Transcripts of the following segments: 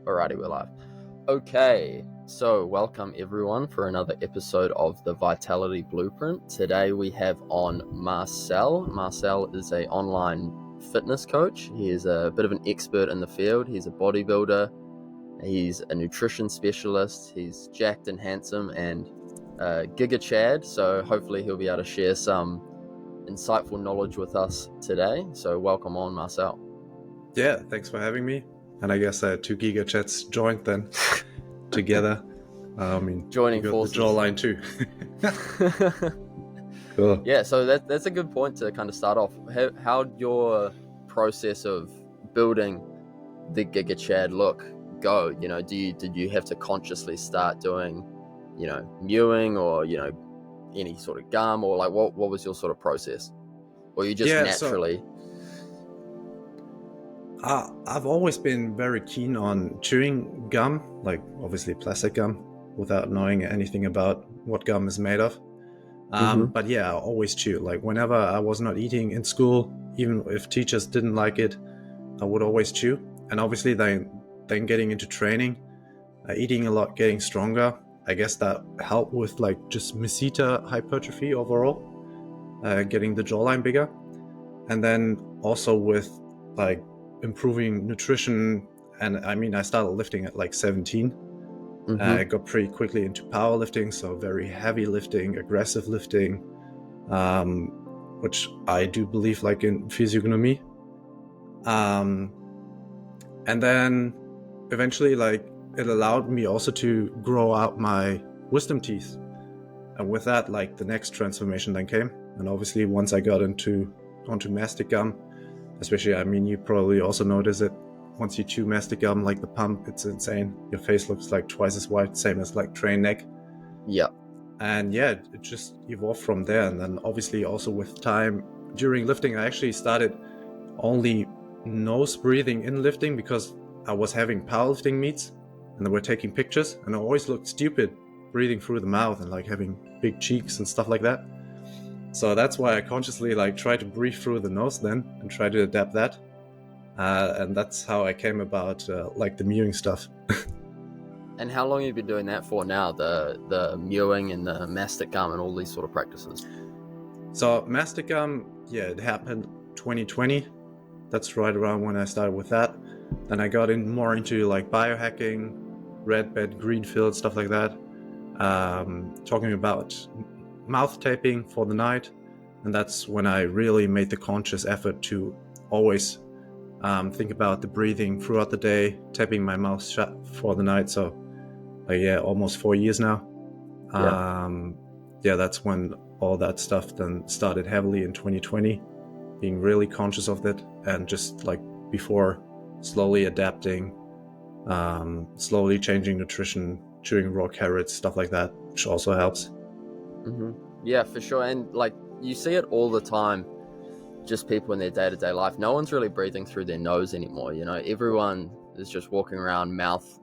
Alrighty, we're live. Okay, so welcome everyone for another episode of the Vitality Blueprint. Today we have on Marcel. Marcel is an online fitness coach. He is a bit of an expert in the field. He's a bodybuilder. He's a nutrition specialist. He's jacked and handsome and Giga Chad. So hopefully he'll be able to share some insightful knowledge with us today. So welcome on, Marcel. Yeah, thanks for having me. And I guess two Giga Chats joined then together. Joining you got forces. the jawline too. Cool. Yeah, so that's a good point to kind of start off. How'd your process of building the Giga Chad look go? You know, did you have to consciously start doing, mewing or any sort of gum, or like what was your sort of process, or you just naturally? I've always been very keen on chewing gum, like obviously plastic gum, without knowing anything about what gum is made of. But yeah, I always chew. Like whenever I was not eating in school, even if teachers didn't like it, I would always chew. And obviously then getting into training, eating a lot, getting stronger, I guess that helped with like just masseter hypertrophy overall, getting the jawline bigger. And then also with like improving nutrition. And I started lifting at like 17. I got pretty quickly into powerlifting, so very heavy lifting, aggressive lifting, which I do believe like in physiognomy. And then eventually like it allowed me also to grow out my wisdom teeth. And with that, like the next transformation then came. And obviously once I got onto mastic gum, especially, you probably also notice it once you chew mastic gum, like the pump, it's insane. Your face looks like twice as wide, same as like train neck. Yeah. And yeah, it just evolved from there. And then obviously also with time during lifting, I actually started only nose breathing in lifting because I was having powerlifting meets and they were taking pictures, and I always looked stupid breathing through the mouth and like having big cheeks and stuff like that. So that's why I consciously like try to breathe through the nose then and try to adapt that. And that's how I came about like the mewing stuff. And how long have you been doing that for now? The mewing and the mastic gum and all these sort of practices? So mastic gum, yeah, it happened 2020. That's right around when I started with that. Then I got more into like biohacking, red bed, green field, stuff like that. Talking about mouth taping for the night, and that's when I really made the conscious effort to always think about the breathing throughout the day, taping my mouth shut for the night. So almost 4 years now. That's when all that stuff then started heavily in 2020, being really conscious of it, and just like before slowly adapting, slowly changing nutrition, chewing raw carrots, stuff like that, which also helps. Yeah, for sure. And like you see it all the time, just people in their day-to-day life. No one's really breathing through their nose anymore. Everyone is just walking around mouth,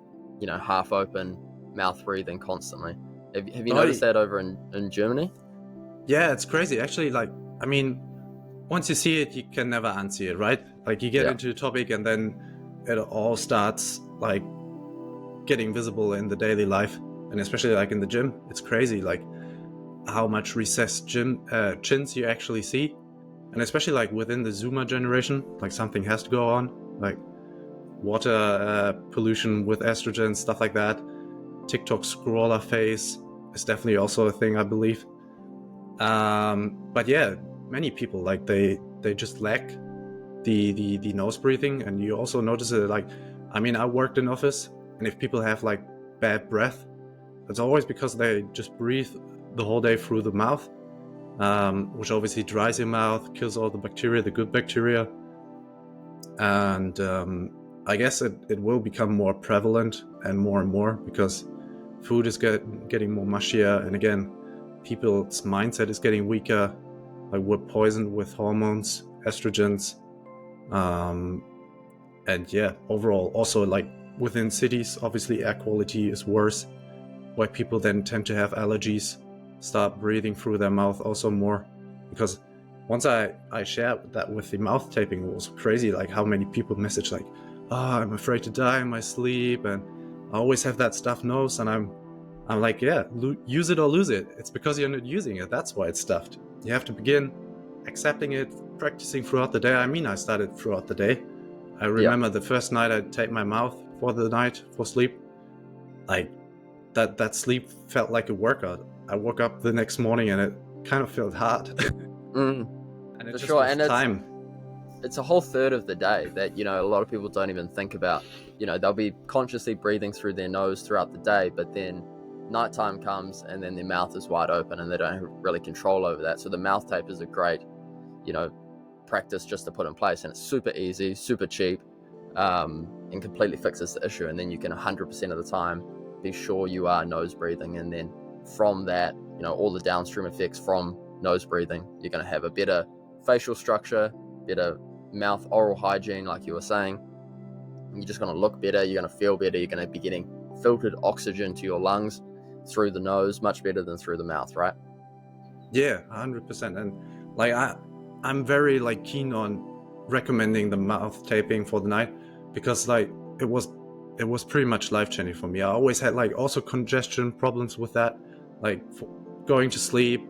half open, mouth breathing constantly. Have you noticed that over in Germany? Yeah, it's crazy. Actually, once you see it, you can never unsee it, right? Like you get into the topic and then it all starts like getting visible in the daily life. And especially like in the gym, it's crazy. Like how much recessed chins you actually see, and especially like within the Zoomer generation, like something has to go on, like water pollution with estrogen, stuff like that. TikTok scroller face is definitely also a thing, I believe. But yeah, many people like they just lack the nose breathing, and you also notice it. Like, I worked in office, and if people have like bad breath, it's always because they just breathe the whole day through the mouth, which obviously dries your mouth, kills all the bacteria, the good bacteria. And I guess it will become more prevalent and more because food is getting more mushier, and again, people's mindset is getting weaker. Like we're poisoned with hormones, estrogens, and yeah, overall also like within cities, obviously air quality is worse, why people then tend to have allergies, start breathing through their mouth also more. Because once I shared that with the mouth taping, it was crazy like how many people message like, I'm afraid to die in my sleep, and I always have that stuffed nose, and I'm like, yeah, use it or lose it. It's because you're not using it. That's why it's stuffed. You have to begin accepting it, practicing throughout the day. I mean, I started throughout the day. I remember the first night I taped my mouth for the night for sleep. Like that sleep felt like a workout. I woke up the next morning and it kind of felt hard. And it for just sure, was and time. it's a whole third of the day that, you know, a lot of people don't even think about. You know, they'll be consciously breathing through their nose throughout the day, but then nighttime comes and then their mouth is wide open and they don't really control over that. So the mouth tape is a great, you know, practice just to put in place, and it's super easy, super cheap, and completely fixes the issue. And then you can 100% of the time be sure you are nose breathing, and then from that, you know, all the downstream effects from nose breathing, you're going to have a better facial structure, better mouth oral hygiene, like you were saying. You're just going to look better, you're going to feel better, you're going to be getting filtered oxygen to your lungs through the nose much better than through the mouth, right? Yeah, 100%. And like I'm very like keen on recommending the mouth taping for the night, because like it was pretty much life-changing for me. I always had like also congestion problems with that, like going to sleep.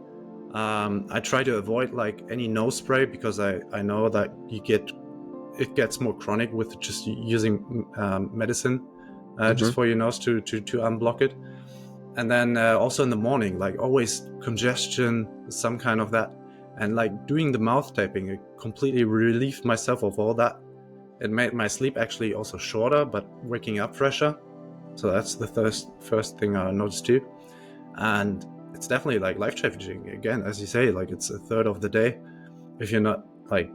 I try to avoid like any nose spray, because I know that it gets more chronic with just using medicine just for your nose to unblock it. And then also in the morning, like always congestion, some kind of that. And like doing the mouth taping, it completely relieved myself of all that. It made my sleep actually also shorter, but waking up fresher. So that's the first thing I noticed too. And it's definitely like life-changing. Again, as you say, like it's a third of the day. If you're not like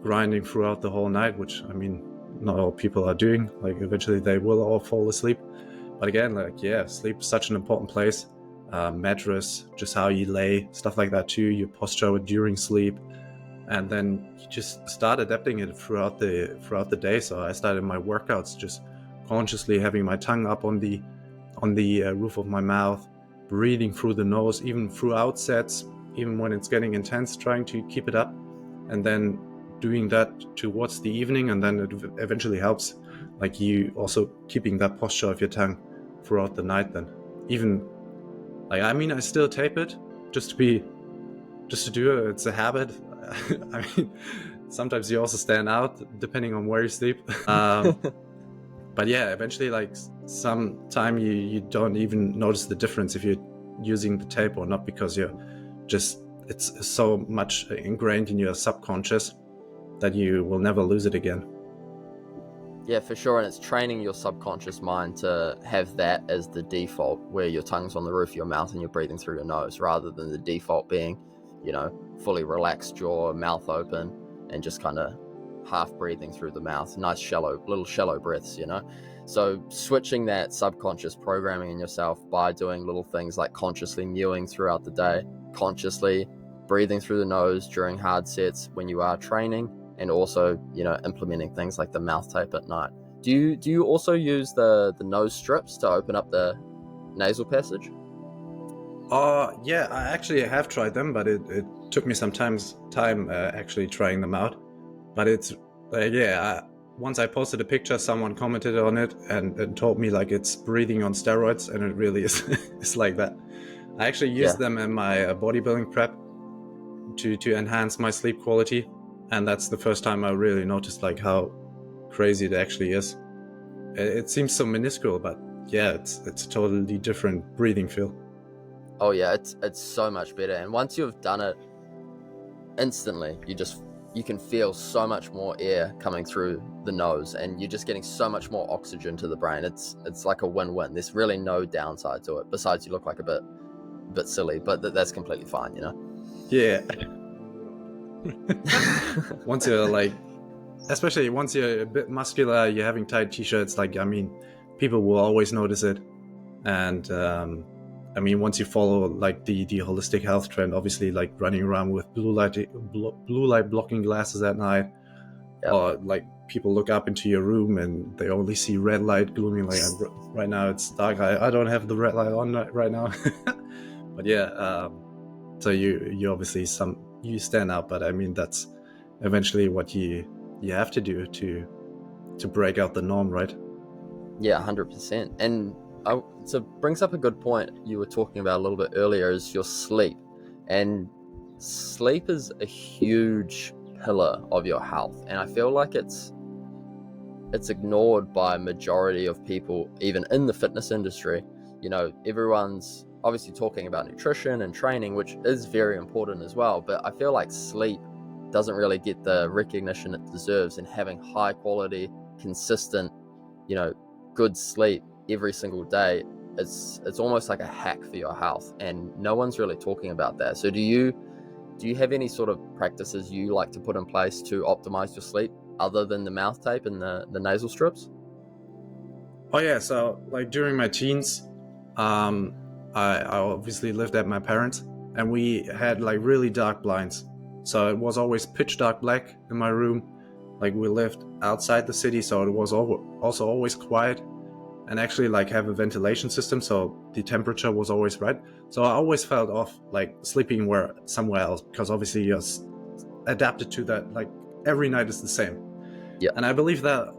grinding throughout the whole night, which I mean, not all people are doing, like eventually they will all fall asleep. But again, like, yeah, sleep is such an important place. Mattress, just how you lay, stuff like that too, your posture during sleep. And then you just start adapting it throughout the day. So I started my workouts just consciously having my tongue up on the roof of my mouth, breathing through the nose, even throughout sets, even when it's getting intense, trying to keep it up, and then doing that towards the evening. And then it eventually helps, like you also keeping that posture of your tongue throughout the night. Then even like, I mean, I still tape it just to do it. It's a habit. I mean, sometimes you also stand out depending on where you sleep. But yeah, eventually, like sometime you don't even notice the difference if you're using the tape or not, because it's so much ingrained in your subconscious that you will never lose it again. Yeah, for sure. And it's training your subconscious mind to have that as the default, where your tongue's on the roof of your mouth and you're breathing through your nose, rather than the default being, you know, fully relaxed jaw, mouth open, and just kind of half breathing through the mouth. Nice little shallow breaths, you know. So switching that subconscious programming in yourself by doing little things like consciously mewing throughout the day, consciously breathing through the nose during hard sets when you are training, and also, you know, implementing things like the mouth tape at night. Do you also use the nose strips to open up the nasal passage? Yeah, I actually have tried them, but it took me some time actually trying them out. But it's once I posted a picture, someone commented on it and told me like it's breathing on steroids, and it really is. It's like that. I actually used them in my bodybuilding prep to enhance my sleep quality, and that's the first time I really noticed like how crazy it actually is. It seems so minuscule, but yeah, it's a totally different breathing feel. Oh yeah, it's so much better. And once you've done it, instantly you can feel so much more air coming through the nose, and you're just getting so much more oxygen to the brain. It's like a win-win. There's really no downside to it, besides you look like a bit silly, but that's completely fine, you know. Yeah. Once you're like, especially once you're a bit muscular, you're having tight t-shirts, like, I mean, people will always notice it. And I mean, once you follow like the holistic health trend, obviously, like running around with blue light blocking glasses at night, or like people look up into your room and they only see red light glooming. Like, right now it's dark. I don't have the red light on right now. But yeah, so you obviously you stand out. But I mean, that's eventually what you have to do to to break out the norm, right? Yeah, 100%. And so brings up a good point you were talking about a little bit earlier, is your sleep. And sleep is a huge pillar of your health, and I feel like it's ignored by a majority of people, even in the fitness industry. Everyone's obviously talking about nutrition and training, which is very important as well, but I feel like sleep doesn't really get the recognition it deserves, and having high quality, consistent, good sleep every single day, it's almost like a hack for your health, and no one's really talking about that. So do you have any sort of practices you like to put in place to optimize your sleep other than the mouth tape and the nasal strips? Oh yeah, so like during my teens, I obviously lived at my parents, and we had like really dark blinds. So it was always pitch dark black in my room. Like we lived outside the city, so it was also always quiet, and actually like have a ventilation system, so the temperature was always right. So I always felt off like sleeping somewhere else, because obviously you're adapted to that. Like every night is the same. Yeah. And I believe that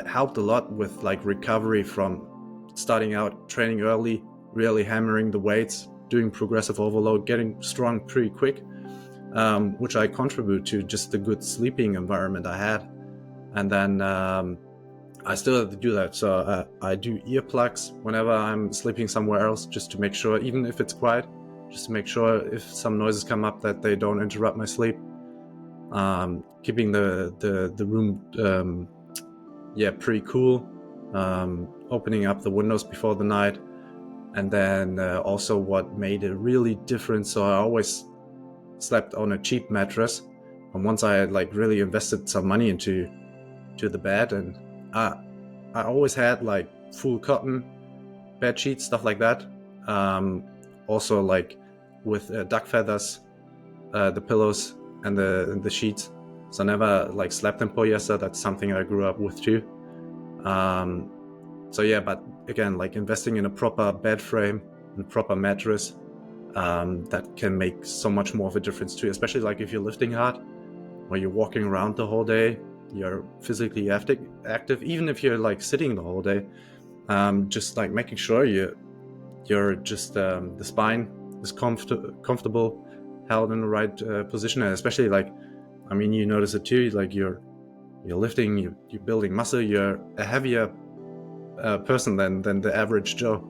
helped a lot with like recovery from starting out training early, really hammering the weights, doing progressive overload, getting strong pretty quick, which I contribute to just the good sleeping environment I had. And then I still have to do that. So I do earplugs whenever I'm sleeping somewhere else, just to make sure, even if it's quiet, just to make sure if some noises come up that they don't interrupt my sleep. Keeping the room pretty cool, opening up the windows before the night. And then also what made a really difference, so I always slept on a cheap mattress, and once I had like really invested some money into the bed, and I always had like full cotton bed sheets, stuff like that. Also like with duck feathers, the pillows and the sheets, so never like slept in polyester. That's something I grew up with too. So yeah, but again, like investing in a proper bed frame and proper mattress, that can make so much more of a difference too, especially like if you're lifting hard or you're walking around the whole day, you're physically active, even if you're like sitting the whole day, just like making sure you're just the spine is comfortable, held in the right position. And especially like, I mean, you notice it too, like you're lifting, you're building muscle, you're a heavier person than the average Joe,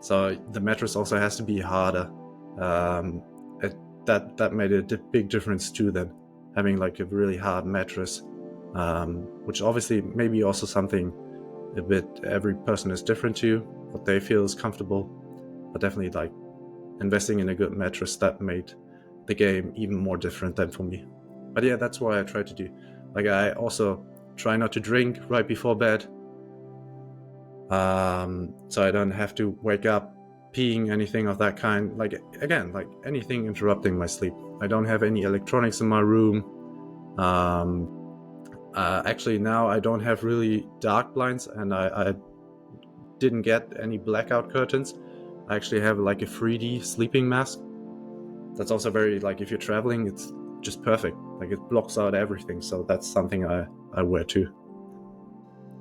so the mattress also has to be harder. That made a big difference too, then having like a really hard mattress, which obviously maybe also something a bit, every person is different to what they feel is comfortable, but definitely like investing in a good mattress, that made the game even more different than for me. But yeah, that's what I try to do. Like I also try not to drink right before bed, so I don't have to wake up peeing, anything of that kind. Like again, like anything interrupting my sleep. I don't have any electronics in my room. Actually now I don't have really dark blinds, and I didn't get any blackout curtains. I actually have like a 3D sleeping mask. That's also very, like if you're traveling, it's just perfect. Like it blocks out everything. So that's something I wear too.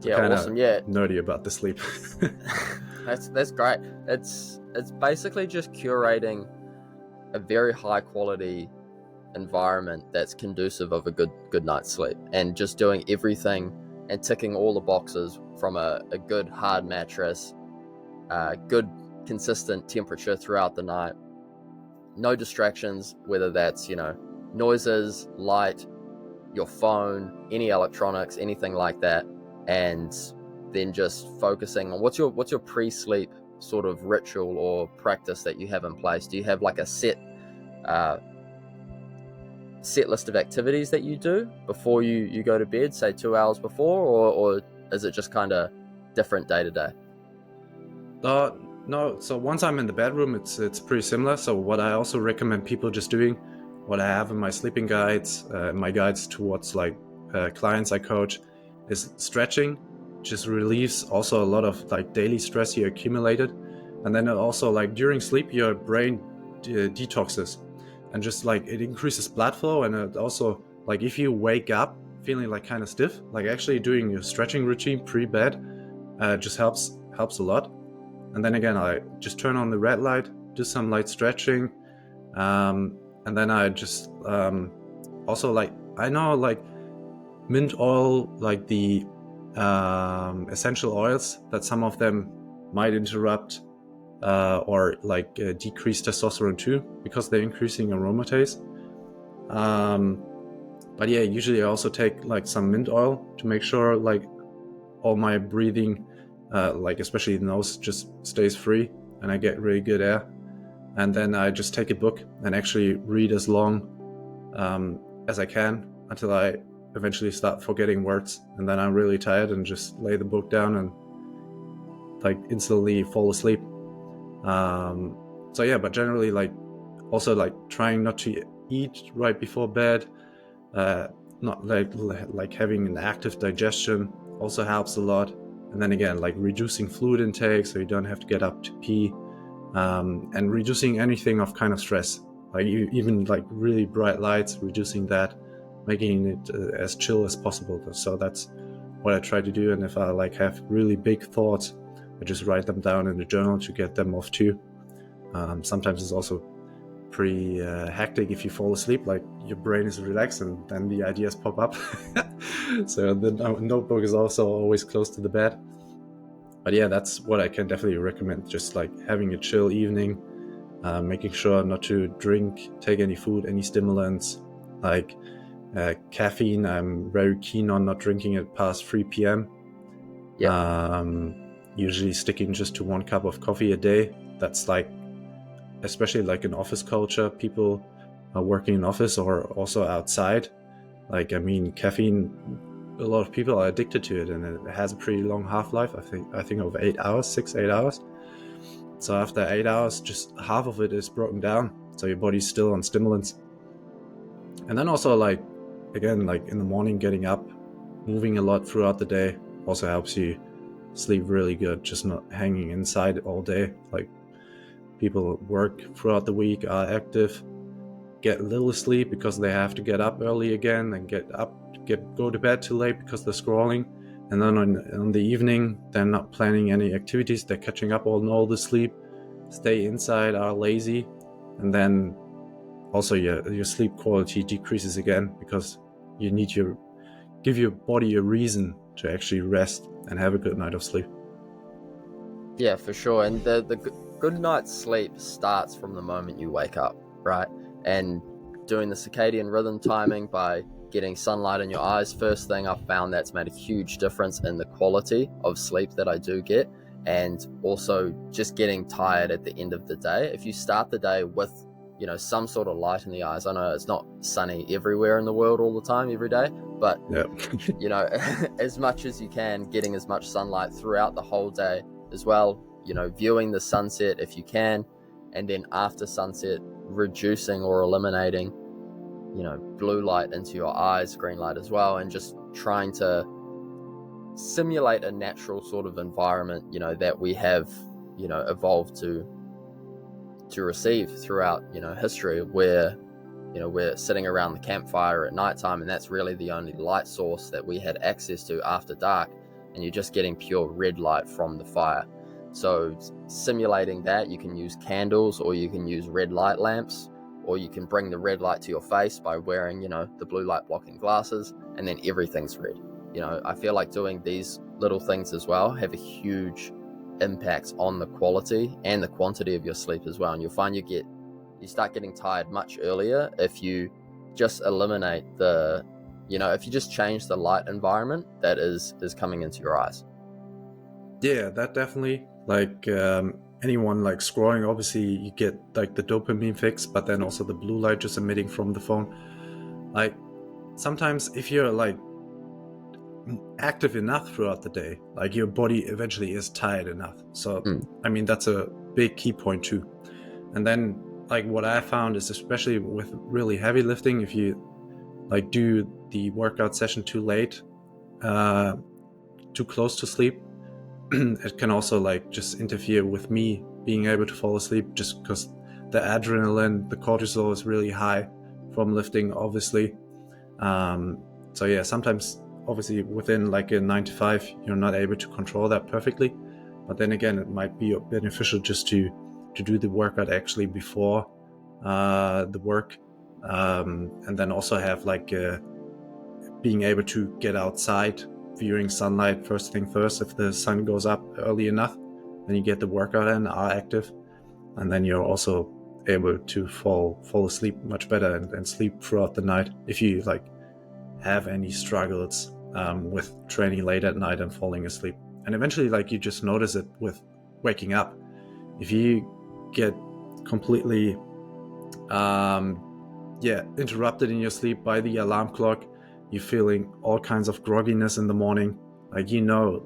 So Yeah, awesome. Yeah, nerdy about the sleep. that's great. It's basically just curating a very high quality environment that's conducive of a good night's sleep, and just doing everything and ticking all the boxes from a good hard mattress, good consistent temperature throughout the night, no distractions, whether that's noises, light, your phone, any electronics, anything like that, and then just focusing on what's your pre-sleep sort of ritual or practice that you have in place. Do you have like a set list of activities that you do before you go to bed, say 2 hours before, or is it just kind of different day to day? No, so once I'm in the bedroom, it's pretty similar. So what I also recommend people just doing, what I have in my sleeping guides, my guides towards like clients I coach, is stretching. Just relieves also a lot of like daily stress you accumulated, and then it also like during sleep your brain detoxes, and just like it increases blood flow, and it also like if you wake up feeling like kind of stiff, like actually doing your stretching routine pre-bed just helps a lot. And then again, I just turn on the red light, do some light stretching, and then I just also, like, I know, like, mint oil, like the essential oils, that some of them might interrupt or like decrease testosterone too, because they're increasing aromatase. But yeah, usually I also take like some mint oil to make sure like all my breathing, like especially the nose, just stays free and I get really good air. And then I just take a book and actually read as long as I can until I eventually start forgetting words, and then I'm really tired and just lay the book down and like instantly fall asleep. So yeah, but generally, like, also like trying not to eat right before bed, not like having an active digestion also helps a lot. And then again, like reducing fluid intake so you don't have to get up to pee, and reducing anything of kind of stress, like even like really bright lights, reducing that, making it as chill as possible. So that's what I try to do. And if I like have really big thoughts, I just write them down in the journal to get them off too. Sometimes it's also pretty hectic if you fall asleep, like your brain is relaxed and then the ideas pop up. So the notebook is also always close to the bed. But yeah, that's what I can definitely recommend, just like having a chill evening, making sure not to drink, take any food, any stimulants, like caffeine. I'm very keen on not drinking it past 3 p.m. Yeah. Usually sticking just to 1 cup of coffee a day. That's like, especially like in office culture, people are working in office or also outside. Like, I mean, caffeine, a lot of people are addicted to it, and it has a pretty long half-life. I think of 8 hours, 6-8 hours. So after 8 hours, just half of it is broken down, so your body's still on stimulants. And then also, like, again, like in the morning, getting up, moving a lot throughout the day also helps you sleep really good, just not hanging inside all day. Like, people work throughout the week, are active, get little sleep because they have to get up early again, and go to bed too late because they're scrolling. And then on the evening, they're not planning any activities, they're catching up on all the sleep, stay inside, are lazy, and then also your sleep quality decreases again, because you need to give your body a reason to actually rest and have a good night of sleep. Yeah, for sure. And the good night's sleep starts from the moment you wake up, right? And doing the circadian rhythm timing by getting sunlight in your eyes, first thing I've found that's made a huge difference in the quality of sleep that I do get, and also just getting tired at the end of the day. If you start the day with, you know, some sort of light in the eyes, I know it's not sunny everywhere in the world all the time, every day, but Yeah. you know, as much as you can, getting as much sunlight throughout the whole day as well, you know, viewing the sunset if you can, and then after sunset, reducing or eliminating, you know, blue light into your eyes, green light as well, and just trying to simulate a natural sort of environment, you know, that we have, you know, evolved to receive throughout, you know, history, where, you know, we're sitting around the campfire at nighttime, and that's really the only light source that we had access to after dark, and you're just getting pure red light from the fire. So simulating that, you can use candles, or you can use red light lamps, or you can bring the red light to your face by wearing, you know, the blue light blocking glasses, and then everything's red. You know, I feel like doing these little things as well have a huge impact on the quality and the quantity of your sleep as well. And you'll find you start getting tired much earlier if you just eliminate the, you know, if you just change the light environment that is coming into your eyes. Yeah, that definitely, like, anyone like scrolling, obviously you get like the dopamine fix, but then also the blue light just emitting from the phone. Like, sometimes if you're like active enough throughout the day, like your body eventually is tired enough. So I mean, that's a big key point too. And then, like, what I found is, especially with really heavy lifting, if you like do the workout session too late, too close to sleep, it can also like just interfere with me being able to fall asleep, just because the adrenaline, the cortisol is really high from lifting, obviously. So yeah, sometimes obviously within like a 9 to 5, you're not able to control that perfectly. But then again, it might be beneficial just to do the workout actually before the work, and then also have like being able to get outside, viewing sunlight first thing first. If the sun goes up early enough, then you get the workout and are active, and then you're also able to fall asleep much better and sleep throughout the night. If you like have any struggles with training late at night and falling asleep, and eventually like you just notice it with waking up. If you get completely interrupted in your sleep by the alarm clock, you're feeling all kinds of grogginess in the morning, like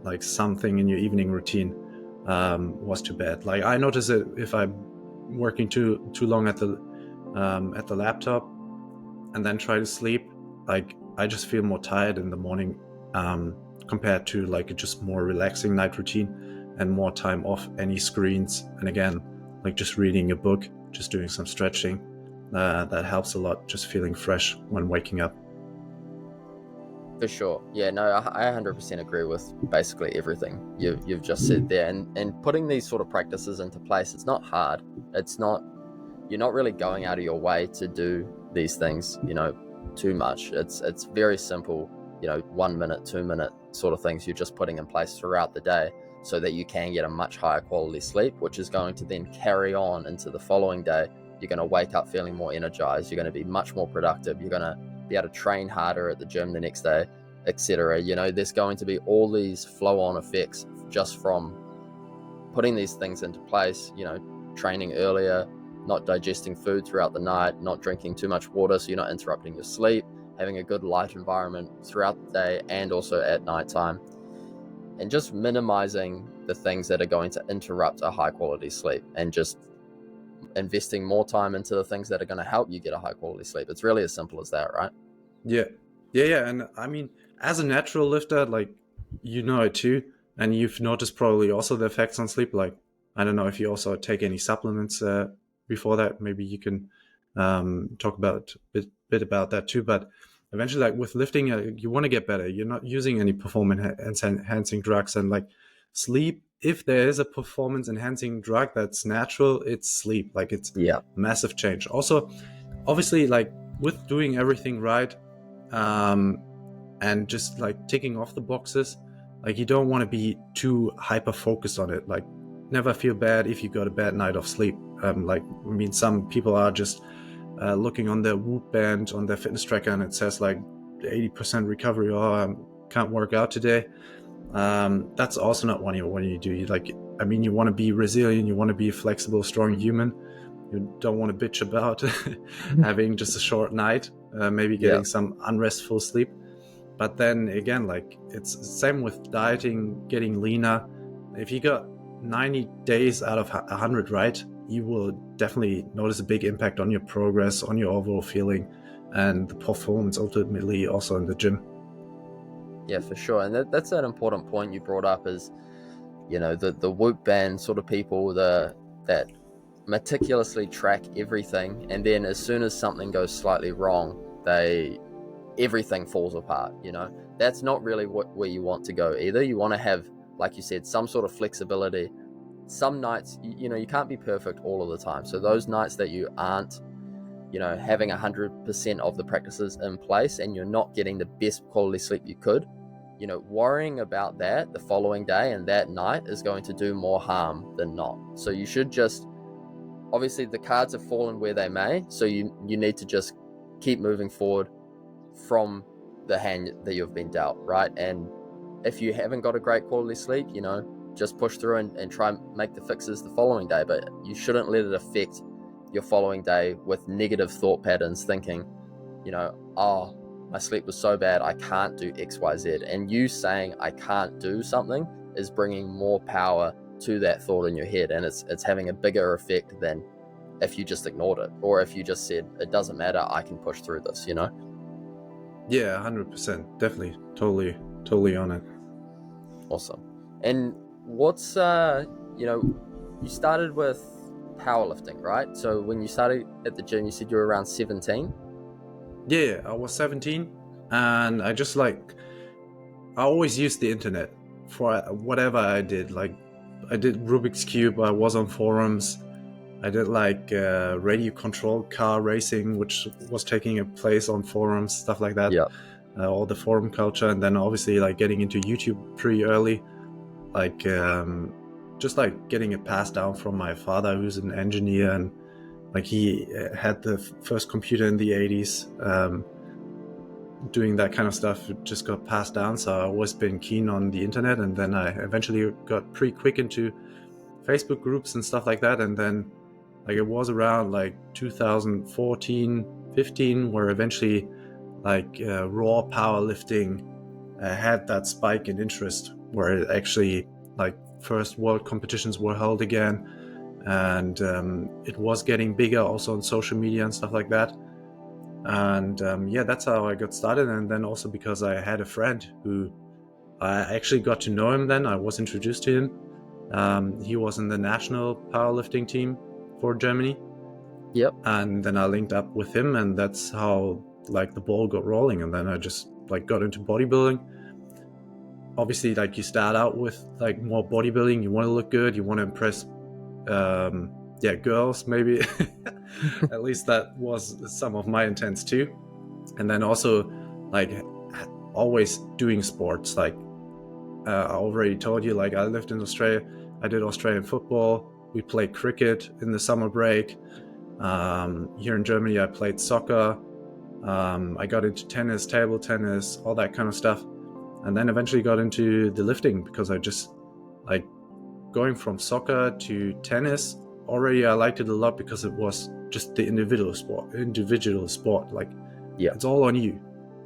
like something in your evening routine was too bad. Like I notice it if I'm working too long at the laptop and then try to sleep. Like I just feel more tired in the morning compared to like a just more relaxing night routine and more time off any screens. And again, like just reading a book, just doing some stretching, that helps a lot, just feeling fresh when waking up. For sure. Yeah, no, I 100% agree with basically everything you've just said there. And putting these sort of practices into place, it's not hard. You're not really going out of your way to do these things, too much. It's very simple, 1 minute, 2 minute sort of things you're just putting in place throughout the day so that you can get a much higher quality sleep, which is going to then carry on into the following day. You're going to wake up feeling more energized. You're going to be much more productive. You're going to be able to train harder at the gym the next day, etc. There's going to be all these flow-on effects just from putting these things into place, training earlier, not digesting food throughout the night, not drinking too much water so you're not interrupting your sleep, having a good light environment throughout the day and also at nighttime, and just minimizing the things that are going to interrupt a high quality sleep and just investing more time into the things that are going to help you get a high quality sleep. It's really as simple as that, right? Yeah. And I mean, as a natural lifter, like it too, and you've noticed probably also the effects on sleep. Like I don't know if you also take any supplements before that. Maybe you can talk about bit about that too. But eventually, like with lifting, you want to get better. You're not using any performance enhancing drugs, and like sleep. If there is a performance enhancing drug that's natural, it's sleep. Like it's massive change. Also, obviously, like with doing everything right, and just like ticking off the boxes, like you don't want to be too hyper focused on it. Like never feel bad if you got a bad night of sleep. Some people are just looking on their Whoop band on their fitness tracker and it says like 80% recovery, or can't work out today. That's also not what you do. You want to be resilient, you want to be a flexible, strong human. You don't want to bitch about having just a short night, maybe getting some unrestful sleep. But then again, like it's the same with dieting, getting leaner. If you got 90 days out of 100 right, you will definitely notice a big impact on your progress, on your overall feeling, and the performance ultimately also in the gym. Yeah, for sure. And that's an important point you brought up is, the Whoop band sort of people that meticulously track everything, and then as soon as something goes slightly wrong, everything falls apart. That's not really where you want to go either. You want to have, like you said, some sort of flexibility. Some nights, you can't be perfect all of the time. So those nights that you aren't, having 100% of the practices in place and you're not getting the best quality sleep you could, worrying about that the following day and that night is going to do more harm than not. So you should just, obviously the cards have fallen where they may, so you need to just keep moving forward from the hand that you've been dealt, right? And if you haven't got a great quality sleep, just push through and try and make the fixes the following day, but you shouldn't let it affect your following day with negative thought patterns, thinking, oh, my sleep was so bad, I can't do XYZ. And you saying I can't do something is bringing more power to that thought in your head, and it's having a bigger effect than if you just ignored it, or if you just said it doesn't matter, I can push through this. Yeah, 100%, definitely, totally on it. Awesome. And what's you started with powerlifting, right? So when you started at the gym, you said you were around 17. Yeah, I was 17. And I just like, I always used the internet for whatever I did. Like, I did Rubik's Cube, I was on forums, I did like radio controlled car racing, which was taking a place on forums, stuff like that. Yeah. All the forum culture, and then obviously like getting into YouTube pretty early, like just like getting it passed down from my father, who's an engineer, and like he had the first computer in the 80s. Doing that kind of stuff just got passed down, so I've always been keen on the internet, and then I eventually got pretty quick into Facebook groups and stuff like that, and then like it was around like 2014 15 where eventually like raw powerlifting had that spike in interest, where it actually like first world competitions were held again, and it was getting bigger also on social media and stuff like that. And yeah, that's how I got started. And then also because I had a friend who I actually got to know him, then I was introduced to him. He was in the national powerlifting team for Germany. Yep. And then I linked up with him, and that's how like the ball got rolling. And then I just like got into bodybuilding. Obviously, like you start out with like more bodybuilding, you want to look good, you want to impress girls maybe. At least that was some of my intents too. And then also like always doing sports. Like I already told you, like I lived in Australia, I did Australian football, we played cricket in the summer break. Here in Germany I played soccer, I got into tennis, table tennis, all that kind of stuff, and then eventually got into the lifting because I just like going from soccer to tennis. Already I liked it a lot because it was just the individual sport. Like, Yeah. it's all on you.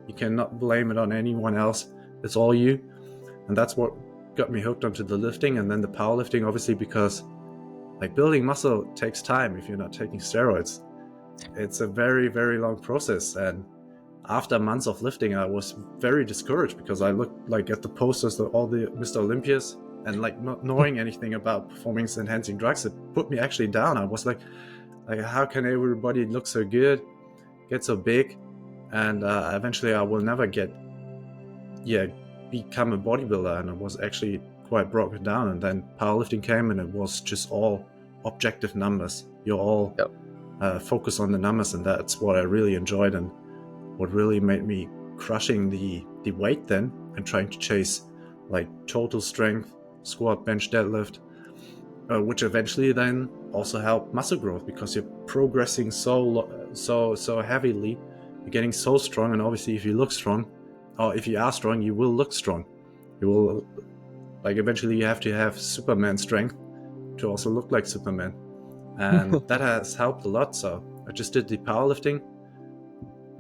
You cannot blame it on anyone else. It's all you. And that's what got me hooked onto the lifting. And then the powerlifting, obviously, because like building muscle takes time if you're not taking steroids. It's a very, very long process. And after months of lifting, I was very discouraged because I looked like at the posters of all the Mr. Olympias, and like not knowing anything about performance enhancing drugs, it put me actually down. I was like how can everybody look so good, get so big, and eventually I will never become a bodybuilder. And I was actually quite broken down. And then powerlifting came, and it was just all objective numbers. You're all focus on the numbers, and that's what I really enjoyed, and what really made me crushing the weight then, and trying to chase like total strength, squat, bench, deadlift, which eventually then also helped muscle growth, because you're progressing so heavily, you're getting so strong. And obviously if you look strong, or if you are strong, you will look strong. You will, like, eventually you have to have Superman strength to also look like Superman, and that has helped a lot. So I just did the powerlifting,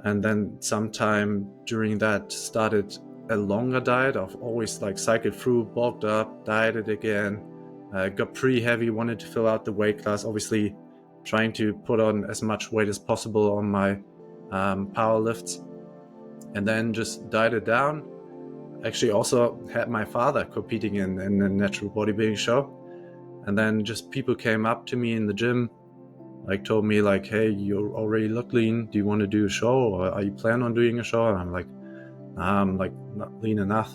and then sometime during that started a longer diet. I've always like cycled through, bulked up, dieted again, got pretty heavy, wanted to fill out the weight class, obviously trying to put on as much weight as possible on my power lifts, and then just dieted down. Actually also had my father competing in a natural bodybuilding show, and then just people came up to me in the gym, like told me like, hey, you already look lean, do you want to do a show, or are you planning on doing a show? And I'm like, I'm like not lean enough.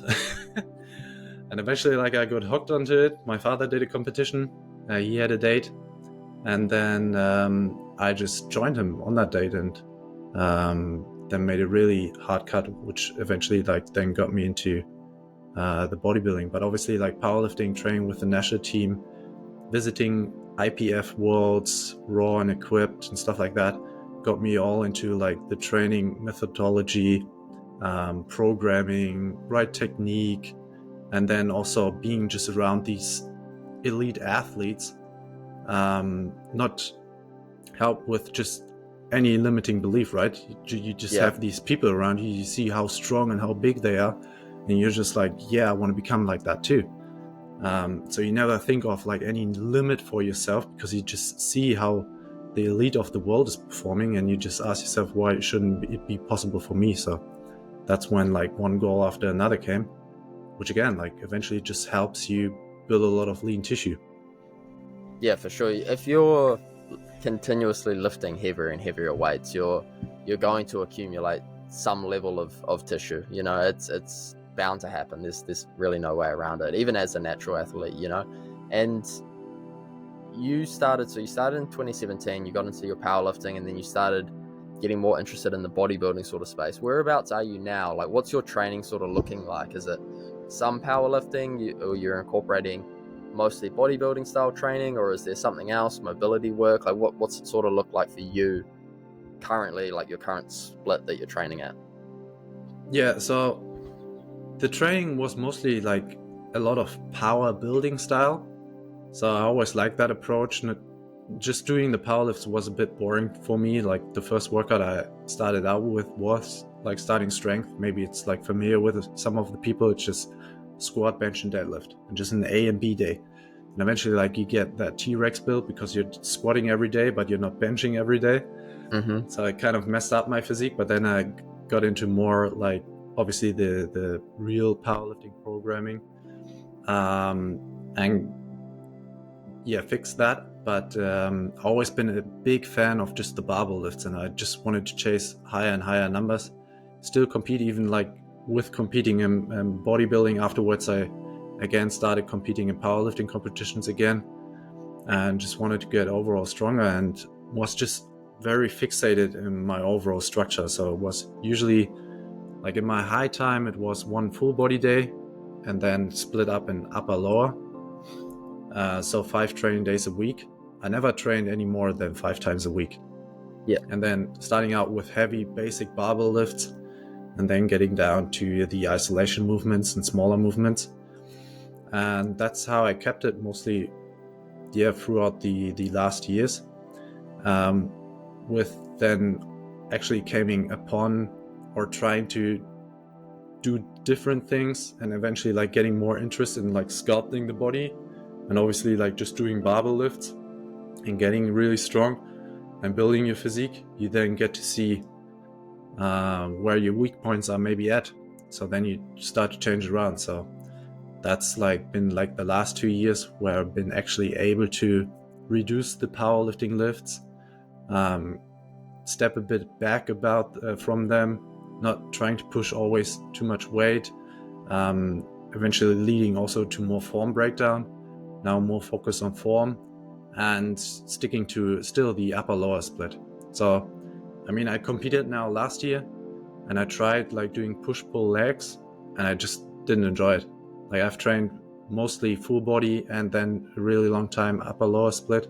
And eventually like I got hooked onto it. My father did a competition, he had a date, and then I just joined him on that date, and then made a really hard cut, which eventually like then got me into the bodybuilding. But obviously like powerlifting, training with the national team, visiting IPF worlds, raw and equipped and stuff like that, got me all into like the training methodology, programming, right technique, and then also being just around these elite athletes, not help with just any limiting belief, right? You just have these people around you, you see how strong and how big they are, and you're just like, yeah, I want to become like that too. So you never think of like any limit for yourself, because you just see how the elite of the world is performing, and you just ask yourself, why shouldn't it be possible for me? So that's when like one goal after another came, which again like eventually just helps you build a lot of lean tissue. Yeah, for sure. If you're continuously lifting heavier and heavier weights, you're going to accumulate some level of tissue. You know, it's bound to happen. There's really no way around it, even as a natural athlete, you know. And you started in 2017, you got into your powerlifting, and then you started getting more interested in the bodybuilding sort of space. Whereabouts are you now? Like, what's your training sort of looking like? Is it some powerlifting, or you're incorporating mostly bodybuilding style training, or is there something else, mobility work? Like, what's it sort of look like for you currently, like your current split that you're training at? Yeah, so the training was mostly like a lot of power building style. So I always liked that approach. And just doing the powerlifts was a bit boring for me. Like the first workout I started out with was like starting strength. Maybe it's like familiar with some of the people. It's just squat, bench, and deadlift, and just an A and B day. And eventually, like, you get that T-Rex build because you're squatting every day, but you're not benching every day. Mm-hmm. So I kind of messed up my physique. But then I got into more like obviously the real powerlifting programming, and yeah, fixed that. But always been a big fan of just the barbell lifts, and I just wanted to chase higher and higher numbers. Still compete, even like with competing in bodybuilding. Afterwards, I again started competing in powerlifting competitions again, and just wanted to get overall stronger, and was just very fixated in my overall structure. So it was usually like in my high time, it was one full body day, and then split up in upper lower. So 5 training days a week. I never trained any more than 5 times a week. Yeah. And then starting out with heavy basic barbell lifts, and then getting down to the isolation movements and smaller movements. And that's how I kept it mostly, throughout the last years. With then actually coming upon or trying to do different things, and eventually like getting more interest in like sculpting the body, and obviously like just doing barbell lifts and getting really strong and building your physique. You then get to see where your weak points are maybe at. So then you start to change around. So that's like been like the last 2 years where I've been actually able to reduce the powerlifting lifts, step a bit back from them, not trying to push always too much weight, eventually leading also to more form breakdown. Now more focus on form and sticking to still the upper lower split. So I mean, I competed now last year, and I tried like doing push-pull legs, and I just didn't enjoy it. Like, I've trained mostly full body and then a really long time upper lower split.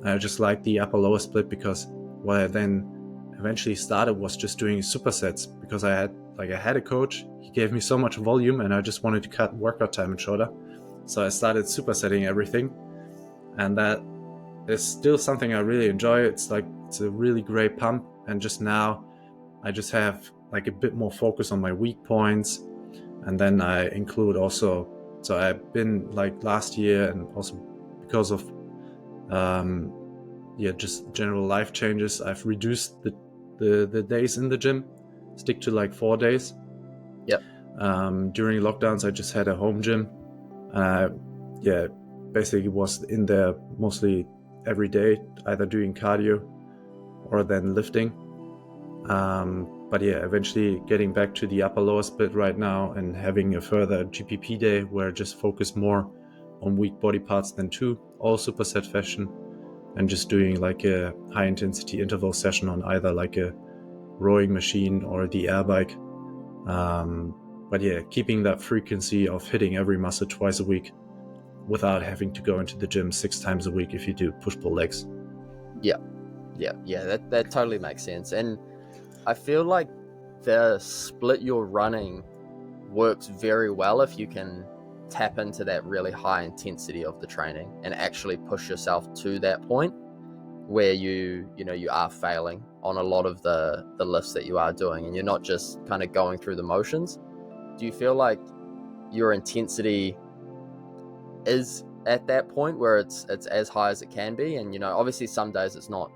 And I just like the upper lower split because what I then eventually started was just doing supersets, because I had a coach. He gave me so much volume, and I just wanted to cut workout time and shorter. So I started supersetting everything, and that is still something I really enjoy. It's a really great pump, and just now I just have like a bit more focus on my weak points. And then I include also, so I've been like last year, and also because of just general life changes, I've reduced the days in the gym, stick to like 4 days. Yep. During lockdowns, I just had a home gym. Basically was in there mostly every day, either doing cardio or then lifting. But eventually getting back to the upper lower split right now, and having a further GPP day where I just focus more on weak body parts than 2, all superset fashion, and just doing like a high intensity interval session on either like a rowing machine or the air bike. Keeping that frequency of hitting every muscle twice a week without having to go into the gym 6 times a week if you do push-pull legs. Yeah, that totally makes sense. And I feel like the split you're running works very well if you can tap into that really high intensity of the training and actually push yourself to that point where you are failing on a lot of the lifts that you are doing, and you're not just kind of going through the motions. Do you feel like your intensity is at that point where it's as high as it can be? And obviously some days it's not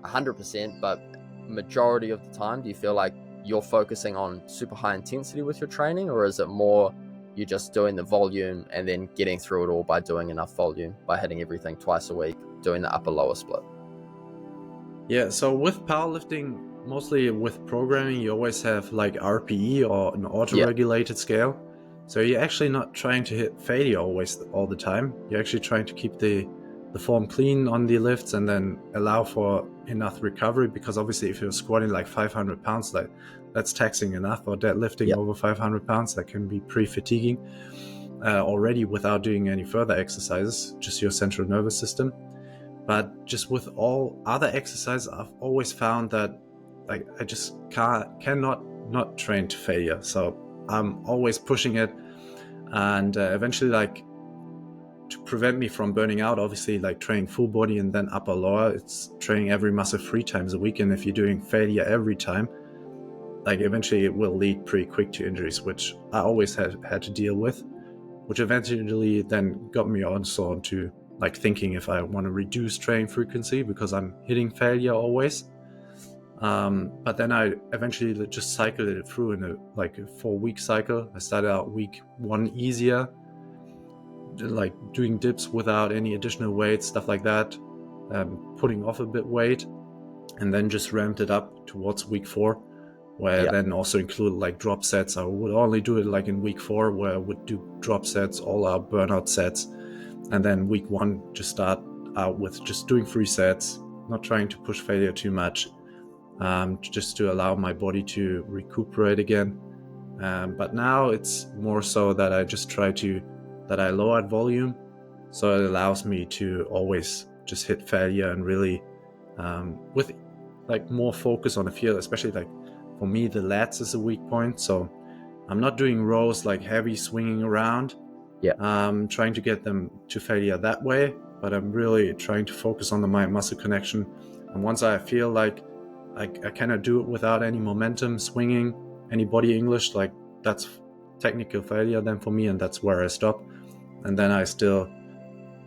100%, but majority of the time, do you feel like you're focusing on super high intensity with your training, or is it more you're just doing the volume and then getting through it all by doing enough volume, by hitting everything twice a week, doing the upper lower split? Yeah, so with powerlifting, mostly with programming, you always have like RPE or an Yeah. auto-regulated scale. So you're actually not trying to hit failure always all the time. You're actually trying to keep the form clean on the lifts and then allow for enough recovery, because obviously if you're squatting like 500 pounds, like that's taxing enough, or deadlifting Yeah. over 500 pounds, that can be pretty fatiguing already without doing any further exercises, just your central nervous system. But just with all other exercises, I've always found that like I just cannot not train to failure. So I'm always pushing it, and eventually, like, to prevent me from burning out, obviously, like training full body and then upper lower, it's training every muscle 3 times a week. And if you're doing failure every time, like eventually it will lead pretty quick to injuries, which I always had to deal with, which eventually then got me also onto like thinking if I want to reduce training frequency because I'm hitting failure always. But then I eventually just cycled it through in a 4-week cycle. I started out week 1 easier, like doing dips without any additional weight, stuff like that, putting off a bit weight, and then just ramped it up towards week 4, where I then also included like drop sets. I would only do it like in week 4, where I would do drop sets, all out burnout sets, and then week 1 just start out with just doing 3 sets, not trying to push failure too much, just to allow my body to recuperate again. But now it's more so that I just that I lowered volume, so it allows me to always just hit failure and really with like more focus on the field. Especially like for me, the lats is a weak point, so I'm not doing rows like heavy swinging around, trying to get them to failure that way, but I'm really trying to focus on the mind muscle connection. And once I feel like I cannot do it without any momentum, swinging, any body English, like that's technical failure then for me, and that's where I stop. And then I still,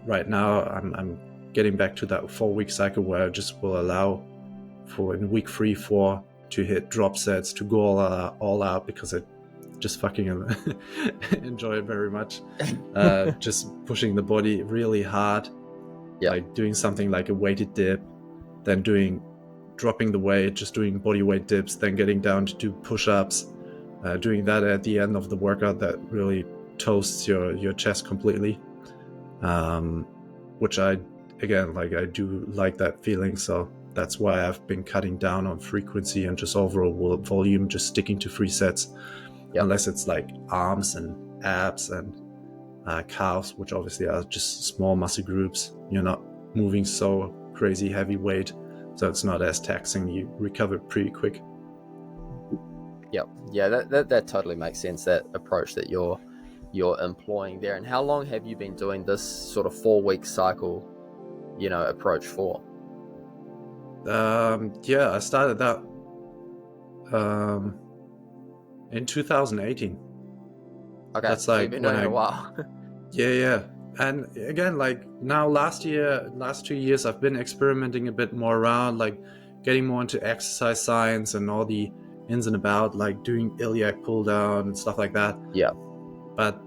right now, I'm getting back to that 4-week cycle where I just will allow for in week 3, 4 to hit drop sets, to go all out, because I just fucking enjoy it very much. Just pushing the body really hard, like doing something like a weighted dip, then dropping the weight, just doing body weight dips, then getting down to do push-ups, doing that at the end of the workout. That really toasts your chest completely, which I do like that feeling. So that's why I've been cutting down on frequency and just overall volume, just sticking to 3 sets, unless it's like arms and abs and calves, which obviously are just small muscle groups. You're not moving so crazy heavy weight, so it's not as taxing. You recover pretty quick. Yeah, that totally makes sense, that approach that you're employing there. And how long have you been doing this sort of 4-week cycle, approach for? I started that in 2018. Okay, that's so like you've been doing it a while. yeah. And again, like now last 2 years, I've been experimenting a bit more around, like getting more into exercise science and all the ins and about, like doing iliac pull down and stuff like that. Yeah. But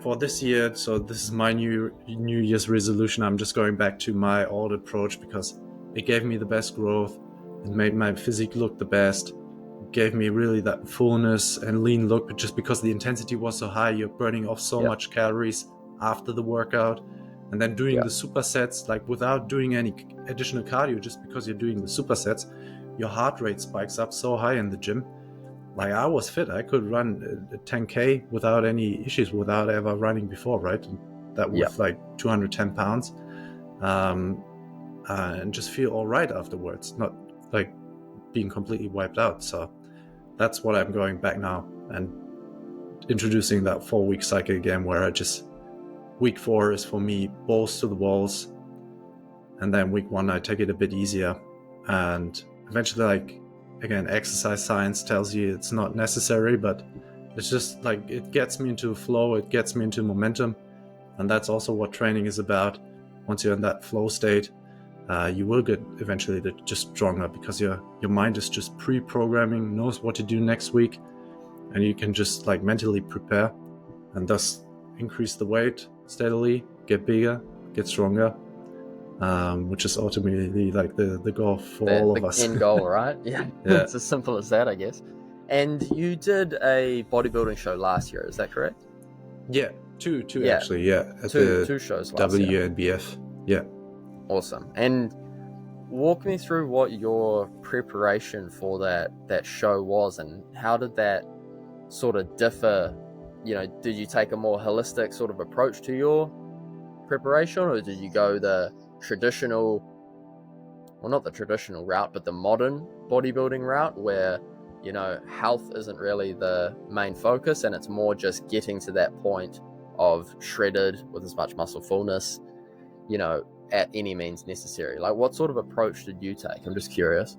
for this year, so this is my New Year's resolution. I'm just going back to my old approach because it gave me the best growth. It made my physique look the best. Gave me really that fullness and lean look, but just because the intensity was so high, you're burning off so much calories after the workout. And then doing the supersets, like without doing any additional cardio, just because you're doing the supersets, your heart rate spikes up so high in the gym. Like I was fit, I could run a 10K without any issues, without ever running before, right? And that with like 210 pounds, and just feel all right afterwards, not like being completely wiped out. So that's what I'm going back now and introducing that 4-week cycle again, where I just, week 4 is for me balls to the walls, and then week 1 I take it a bit easier. And eventually, like, again, exercise science tells you it's not necessary, but it's just like it gets me into flow, it gets me into momentum. And that's also what training is about. Once you're in that flow state, you will get eventually just stronger, because your mind is just pre-programming, knows what to do next week, and you can just like mentally prepare and thus increase the weight steadily, get bigger, get stronger. which is ultimately like the goal for all of The us. end goal, right? Yeah. Yeah. It's as simple as that, I guess. And you did a bodybuilding show last year, is that correct? Yeah, two Yeah. actually. Yeah, at Two shows last year. WNBF. Yeah. Awesome. And walk me through what your preparation for that show was, and how did that sort of differ? You know, did you take a more holistic sort of approach to your preparation, or did you go the traditional, well, not the traditional route, but the modern bodybuilding route where, you know, health isn't really the main focus and it's more just getting to that point of shredded with as much muscle fullness, you know, at any means necessary? Like, what sort of approach did you take? I'm just curious.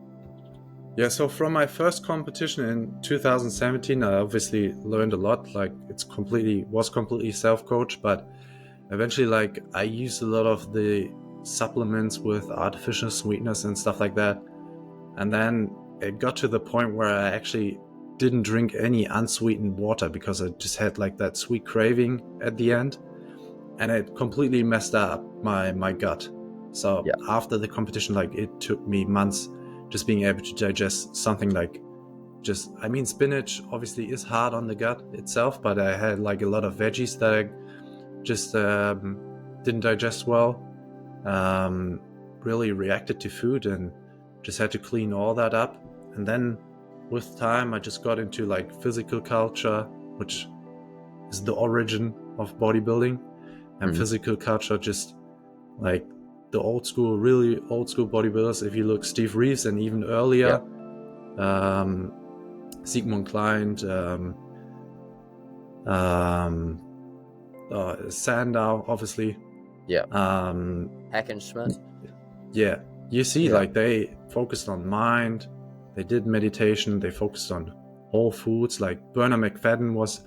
Yeah, so from my first competition in 2017, I obviously learned a lot. Like, was completely self-coached, but eventually, like, I used a lot of the supplements with artificial sweetness and stuff like that. And then it got to the point where I actually didn't drink any unsweetened water because I just had like that sweet craving at the end, and it completely messed up my gut. So Yeah. after the competition, like, it took me months just being able to digest something like spinach obviously is hard on the gut itself, but I had like a lot of veggies that I just didn't digest well, really reacted to food, and just had to clean all that up. And then with time I just got into like physical culture, which is the origin of bodybuilding. And physical culture, just like the really old school bodybuilders, if you look Steve Reeves and even earlier, Sigmund Klein, Sandow, obviously. Yeah. Hackenschmidt. Yeah, you see, like, they focused on mind, they did meditation, they focused on whole foods. Like Bernard McFadden was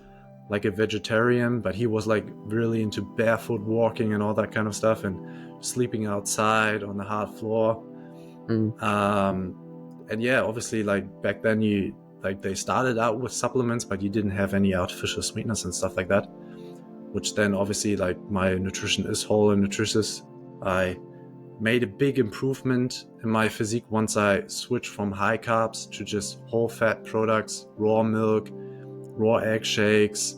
like a vegetarian, but he was like really into barefoot walking and all that kind of stuff, and sleeping outside on the hard floor. And yeah, obviously, like back then, they started out with supplements, but you didn't have any artificial sweetness and stuff like that, which then obviously, like, my nutrition is whole and nutritious. I made a big improvement in my physique once I switched from high carbs to just whole fat products, raw milk, raw egg shakes,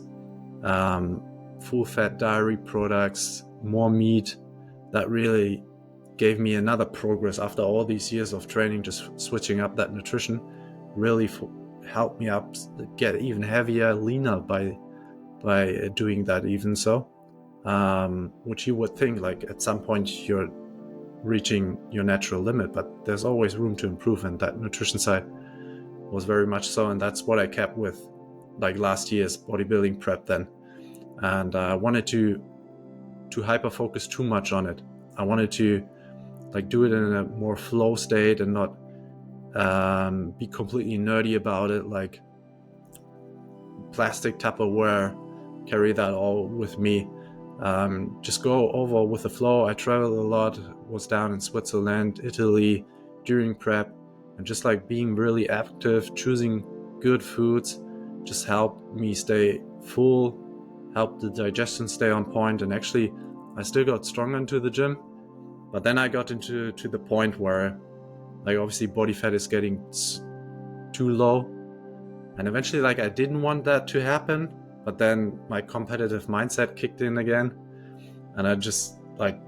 full fat dairy products, more meat. That really gave me another progress after all these years of training. Just switching up that nutrition really helped me up, get even heavier, leaner by doing that. Even so, which you would think, like, at some point you're reaching your natural limit, but there's always room to improve, and that nutrition side was very much so. And that's what I kept with like last year's bodybuilding prep then. And I wanted to hyper focus too much on it. I wanted to like do it in a more flow state and not be completely nerdy about it, like plastic Tupperware, carry that all with me. Just go over with the flow. I traveled a lot, was down in Switzerland, Italy during prep, and just like being really active, choosing good foods, just helped me stay full, helped the digestion stay on point. And actually, I still got stronger into the gym, but then I got into the point where, like, obviously body fat is getting too low, and eventually, like, I didn't want that to happen. But then my competitive mindset kicked in again, and I just like,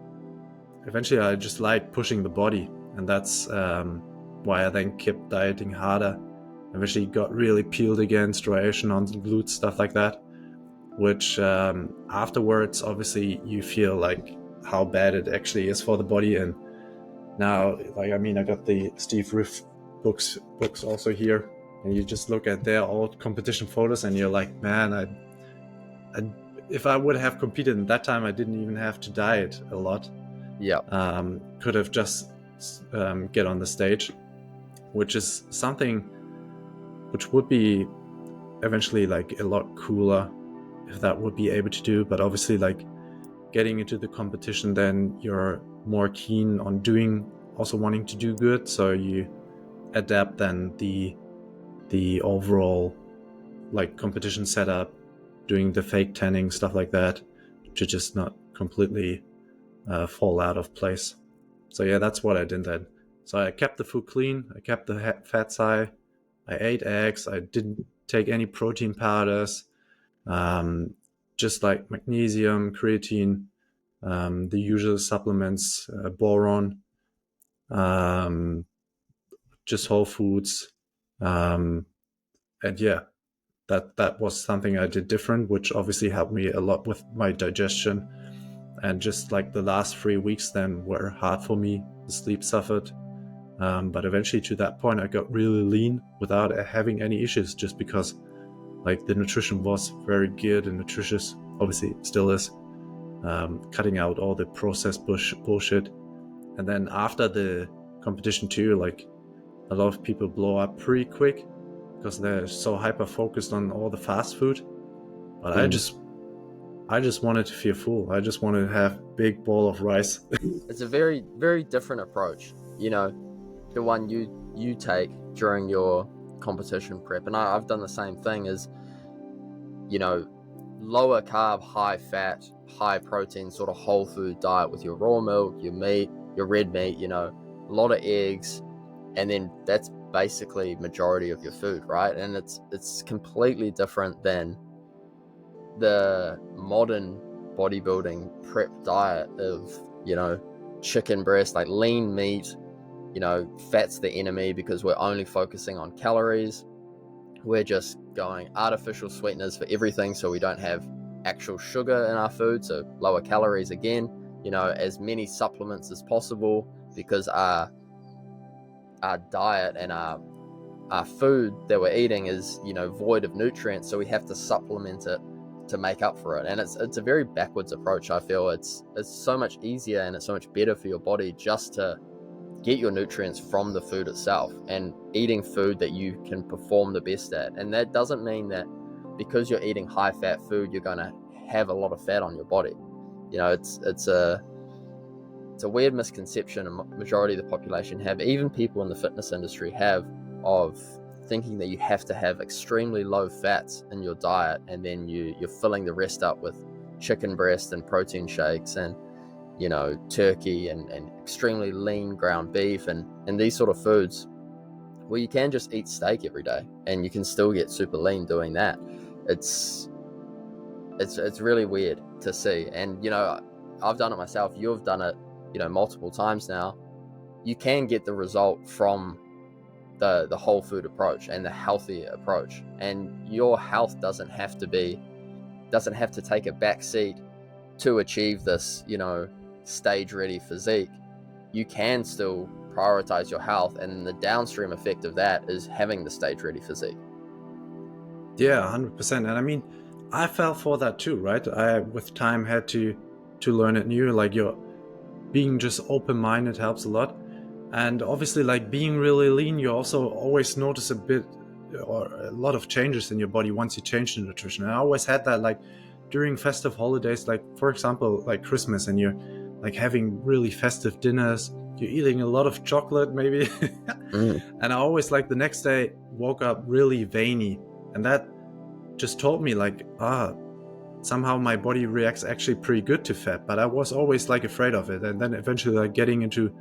eventually I just like pushing the body, and that's why I then kept dieting harder. Eventually got really peeled again, striation on the glutes, stuff like that, which afterwards, obviously, you feel like how bad it actually is for the body. And now, like, I mean, I got the Steve Riff books also here, and you just look at their old competition photos and you're like, man, I if I would have competed in that time, I didn't even have to diet a lot. Could have just get on the stage, which is something which would be eventually like a lot cooler if that would be able to do. But obviously, like, getting into the competition, then you're more keen on also wanting to do good, so you adapt then the overall like competition setup, doing the fake tanning, stuff like that, to just not completely fall out of place. So yeah, that's what I did then. So I kept the food clean, I kept the fats high, I ate eggs, I didn't take any protein powders, um, just like magnesium, creatine, the usual supplements, boron, um, just whole foods, um, and yeah, that was something I did different, which obviously helped me a lot with my digestion. And just like the last 3 weeks then were hard for me. The sleep suffered, but eventually to that point I got really lean without having any issues, just because like the nutrition was very good and nutritious. Obviously, it still is. Cutting out all the processed bullshit. And then after the competition too, like a lot of people blow up pretty quick because they're so hyper focused on all the fast food. But I just wanted to feel full. I just wanted to have big bowl of rice. It's a very, very different approach, the one you take during your competition prep. And I've done the same thing, is, lower carb, high fat, high protein sort of whole food diet with your raw milk, your meat, your red meat, a lot of eggs, and then that's basically majority of your food, right? And it's completely different than the modern bodybuilding prep diet of, chicken breast, like lean meat, fat's the enemy because we're only focusing on calories. We're just going artificial sweeteners for everything, so we don't have actual sugar in our food, so lower calories again, as many supplements as possible, because our diet and our food that we're eating is, void of nutrients, so we have to supplement it to make up for it. And it's a very backwards approach. I feel it's so much easier and it's so much better for your body just to get your nutrients from the food itself and eating food that you can perform the best at. And that doesn't mean that because you're eating high fat food you're going to have a lot of fat on your body. It's a weird misconception a majority of the population have, even people in the fitness industry have, of thinking that you have to have extremely low fats in your diet and then you're filling the rest up with chicken breast and protein shakes and turkey and extremely lean ground beef and these sort of foods. Well, you can just eat steak every day and you can still get super lean doing that. It's really weird to see. And I've done it myself, you've done it multiple times now. You can get the result from the whole food approach and the healthy approach, and your health doesn't have to take a back seat to achieve this stage ready physique. You can still prioritize your health, and the downstream effect of that is having the stage ready physique. Yeah, 100%. And I mean, I fell for that too, right? I with time had to learn it new. Like, you're being just open-minded helps a lot. And obviously, like, being really lean, you also always notice a bit or a lot of changes in your body once you change the nutrition. And I always had that, like, during festive holidays, like for example like Christmas, and you're like having really festive dinners, you're eating a lot of chocolate maybe. And I always, like, the next day woke up really veiny, and that just told me like, somehow my body reacts actually pretty good to fat. But I was always like afraid of it, and then eventually like getting into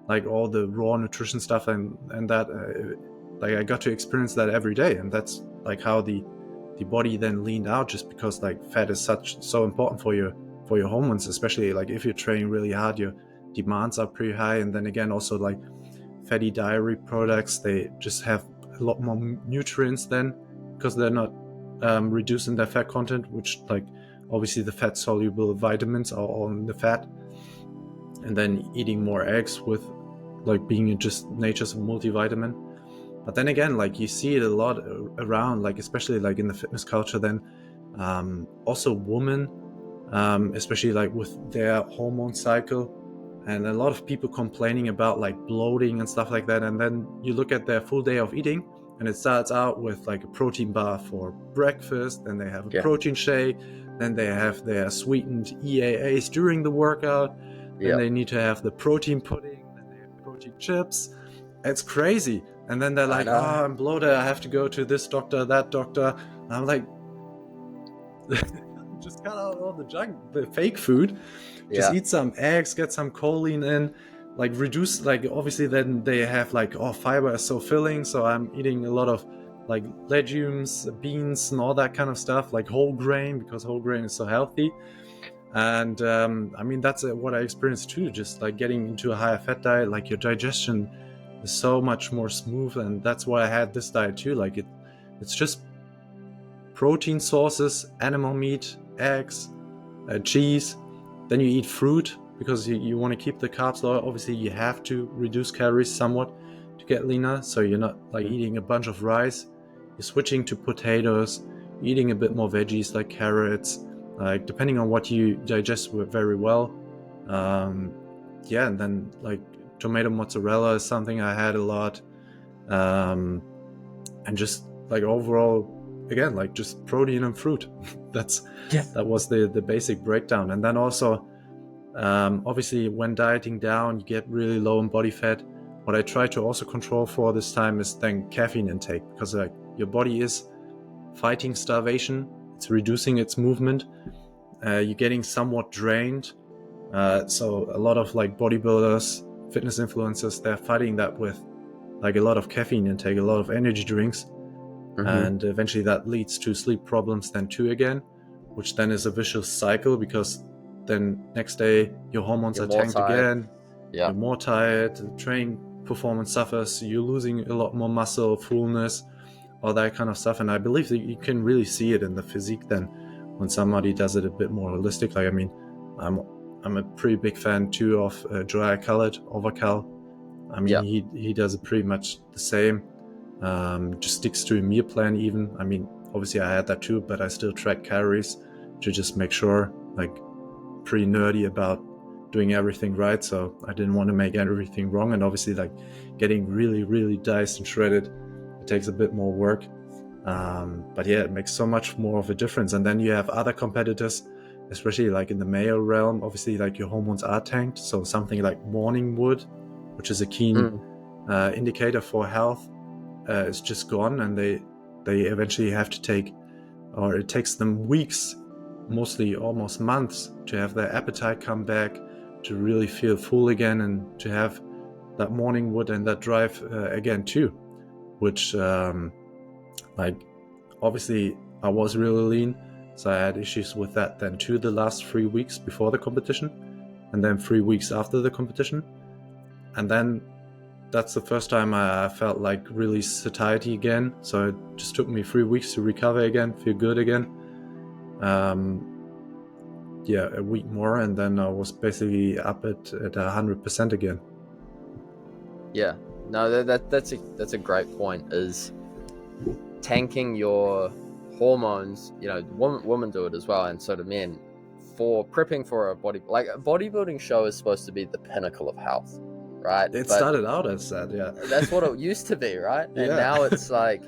like all the raw nutrition stuff and that like I got to experience that every day. And that's like how the body then leaned out, just because like fat is so important for your hormones, especially like if you're training really hard, your demands are pretty high. And then again, also like fatty dairy products, they just have a lot more nutrients then, because they're not reducing their fat content, which like obviously the fat soluble vitamins are on the fat. And then eating more eggs with like being just nature's multivitamin. But then again, like you see it a lot around, like especially like in the fitness culture then, also women, especially like with their hormone cycle, and a lot of people complaining about like bloating and stuff like that. And then you look at their full day of eating, and it starts out with like a protein bar for breakfast, then they have a protein shake, then they have their sweetened EAAs during the workout, then they need to have the protein pudding, then they have protein chips. It's crazy. And then they're like, I'm bloated, I have to go to this doctor, that doctor. And I'm like, just cut out all the junk, the fake food. Just eat some eggs, get some choline in, like reduce, like obviously then they have like, oh, fiber is so filling, so I'm eating a lot of like legumes, beans, and all that kind of stuff, like whole grain, because whole grain is so healthy. And I mean, that's what I experienced too, just like getting into a higher fat diet, like your digestion is so much more smooth. And that's why I had this diet too. Like it's just protein sources, animal meat, eggs, cheese. Then you eat fruit because you want to keep the carbs low. Obviously, you have to reduce calories somewhat to get leaner. So you're not like eating a bunch of rice. You're switching to potatoes, eating a bit more veggies like carrots, like depending on what you digest very well. Yeah, and then like tomato mozzarella is something I had a lot. And just like overall, again, like just protein and fruit. That was the basic breakdown. And then also, obviously when dieting down, you get really low in body fat. What I try to also control for this time is then caffeine intake, because like your body is fighting starvation, it's reducing its movement, you're getting somewhat drained. So a lot of like bodybuilders, fitness influencers, they're fighting that with like a lot of caffeine intake, a lot of energy drinks. And eventually that leads to sleep problems then too again, which then is a vicious cycle, because then next day your hormones are tanked again. You're more tired, the training performance suffers, you're losing a lot more muscle, fullness, all that kind of stuff. And I believe that you can really see it in the physique then when somebody does it a bit more holistic. Like, I mean, I'm a pretty big fan too of Joel Khaled, Overcal. I mean, he does it pretty much the same. Just sticks to a meal plan even. I mean, obviously I had that too, but I still track calories to just make sure, like, pretty nerdy about doing everything right. So I didn't want to make everything wrong. And obviously, like, getting really, really diced and shredded, it takes a bit more work. But yeah, it makes so much more of a difference. And then you have other competitors, especially like in the male realm, obviously like your hormones are tanked. So something like morning wood, which is a keen indicator for health, is just gone. And they eventually have to take, or it takes them weeks, mostly almost months, to have their appetite come back, to really feel full again, and to have that morning wood and that drive again too, which like obviously I was really lean, so I had issues with that then too the last 3 weeks before the competition, and then 3 weeks after the competition. And then that's the first time I felt like really satiety again. So it just took me 3 weeks to recover again, feel good again. Yeah, a week more, and then I was basically up at 100% again. Yeah, no, that's a great point. Is tanking your hormones. You know, women do it as well, and so do men. For prepping for a bodybuilding show is supposed to be the pinnacle of health, right? It started out as that, yeah. That's what it used to be, right? And now it's like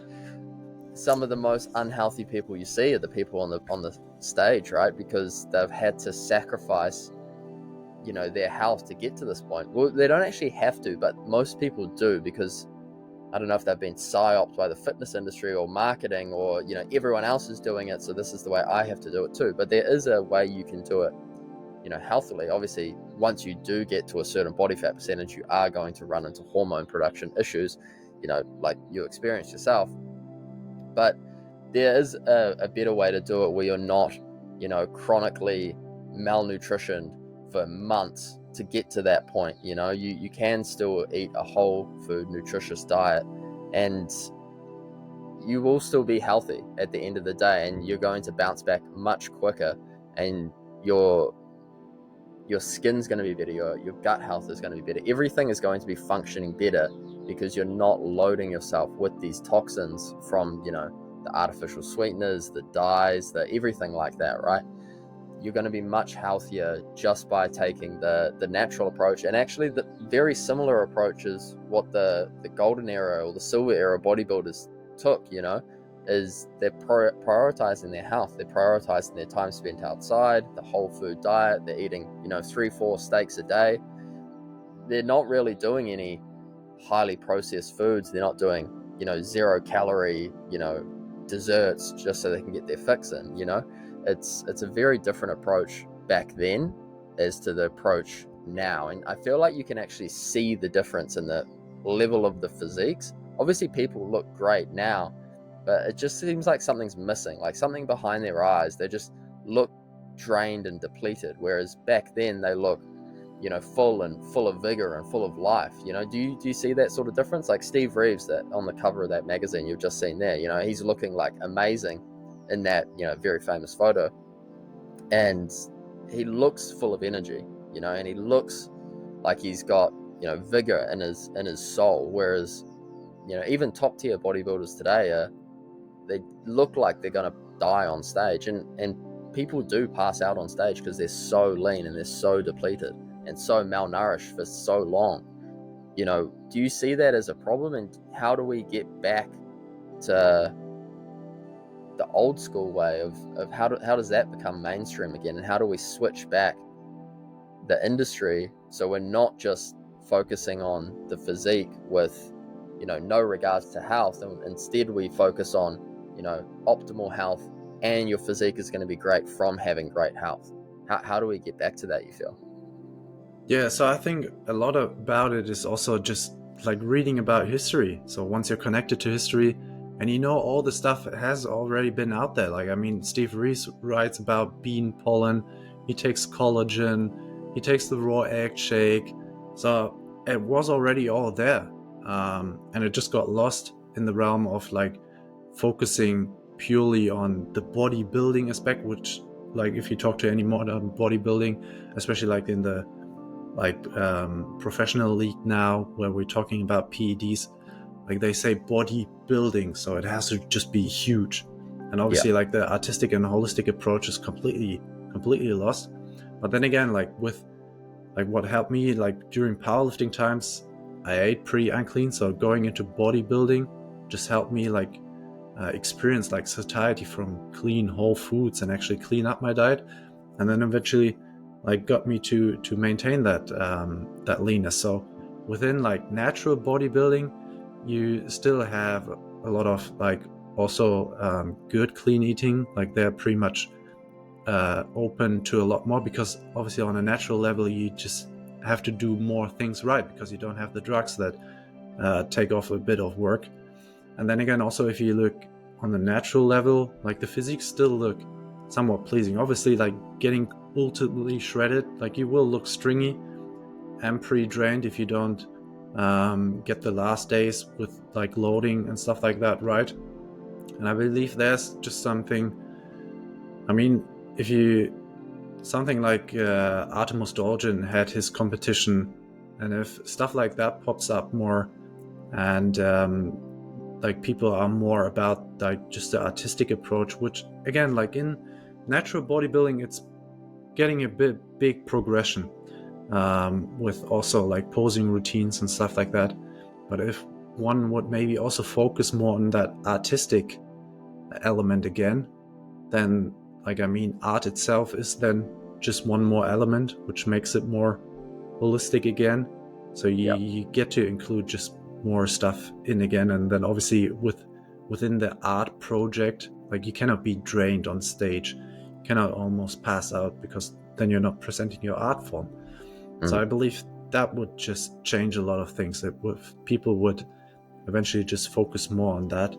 some of the most unhealthy people you see are the people on the stage, right? Because they've had to sacrifice, you know, their health to get to this point. Well, they don't actually have to, but most people do, because I don't know if they've been psyoped by the fitness industry or marketing, or, you know, everyone else is doing it, so this is the way I have to do it too. But there is a way you can do it, you know, healthily. Obviously, once you do get to a certain body fat percentage, you are going to run into hormone production issues, you know, like you experienced yourself. But there is a better way to do it, where you're not, you know, chronically malnutritioned for months to get to that point. You know, you can still eat a whole food nutritious diet, and you will still be healthy at the end of the day, and you're going to bounce back much quicker, and your skin's going to be better, your gut health is going to be better, everything is going to be functioning better, because you're not loading yourself with these toxins from, you know, the artificial sweeteners, the dyes, the everything like that, right? You're going to be much healthier just by taking the natural approach. And actually the very similar approach is what the golden era or the silver era bodybuilders took, you know, is they're prioritizing their health. They're prioritizing their time spent outside, the whole food diet. They're eating, you know, 3-4 steaks a day. They're not really doing any highly processed foods. They're not doing, you know, 0 calorie, you know, desserts just so they can get their fix in, you know. It's a very different approach back then as to the approach now, and I feel like you can actually see the difference in the level of the physiques. Obviously people look great now, but it just seems like something's missing, like something behind their eyes. They just look drained and depleted, whereas back then they look, full of vigor and full of life. Do you see that sort of difference? Like Steve Reeves, that on the cover of that magazine you've just seen there, he's looking like amazing in that very famous photo, and he looks full of energy, and he looks like he's got vigor in his soul. Whereas even top tier bodybuilders today they look like they're gonna die on stage, and people do pass out on stage because they're so lean and they're so depleted and so malnourished for so long. Do you see that as a problem, and how do we get back to the old school way of how does that become mainstream again, and how do we switch back the industry so we're not just focusing on the physique with no regards to health, and instead we focus on optimal health, and your physique is going to be great from having great health? How do we get back to that, you feel? Yeah, so I think a lot about it is also just like reading about history. So once you're connected to history and all the stuff has already been out there. Like, I mean, Steve Rees writes about bean pollen, he takes collagen, he takes the raw egg shake. So it was already all there. And it just got lost in the realm of like focusing purely on the bodybuilding aspect, which, like, if you talk to any modern bodybuilding, especially like in the professional league now, where we're talking about PEDs, like they say bodybuilding, so it has to just be huge. And obviously like the artistic and holistic approach is completely lost. But then again, like with like what helped me, like during powerlifting times, I ate pretty unclean, so going into bodybuilding just helped me like experience like satiety from clean whole foods and actually clean up my diet, and then eventually like got me to maintain that leanness. So within like natural bodybuilding, you still have a lot of like also good clean eating. Like they're pretty much open to a lot more, because obviously on a natural level you just have to do more things right, because you don't have the drugs that take off a bit of work. And then again, also if you look on the natural level, like the physique still look somewhat pleasing. Obviously like getting ultimately shredded, like you will look stringy and pretty drained if you don't get the last days with like loading and stuff like that right. And I believe there's just something, I mean, if you, something like Artemis Dolgen had his competition, and if stuff like that pops up more, and like people are more about like just the artistic approach, which again, like in natural bodybuilding, it's getting a big progression with also like posing routines and stuff like that. But if one would maybe also focus more on that artistic element again, then like, I mean, art itself is then just one more element, which makes it more holistic again. So you get to include just more stuff in again. And then obviously within the art project, like you cannot be drained on stage, you cannot almost pass out, because then you're not presenting your art form. So I believe that would just change a lot of things, that people would eventually just focus more on that.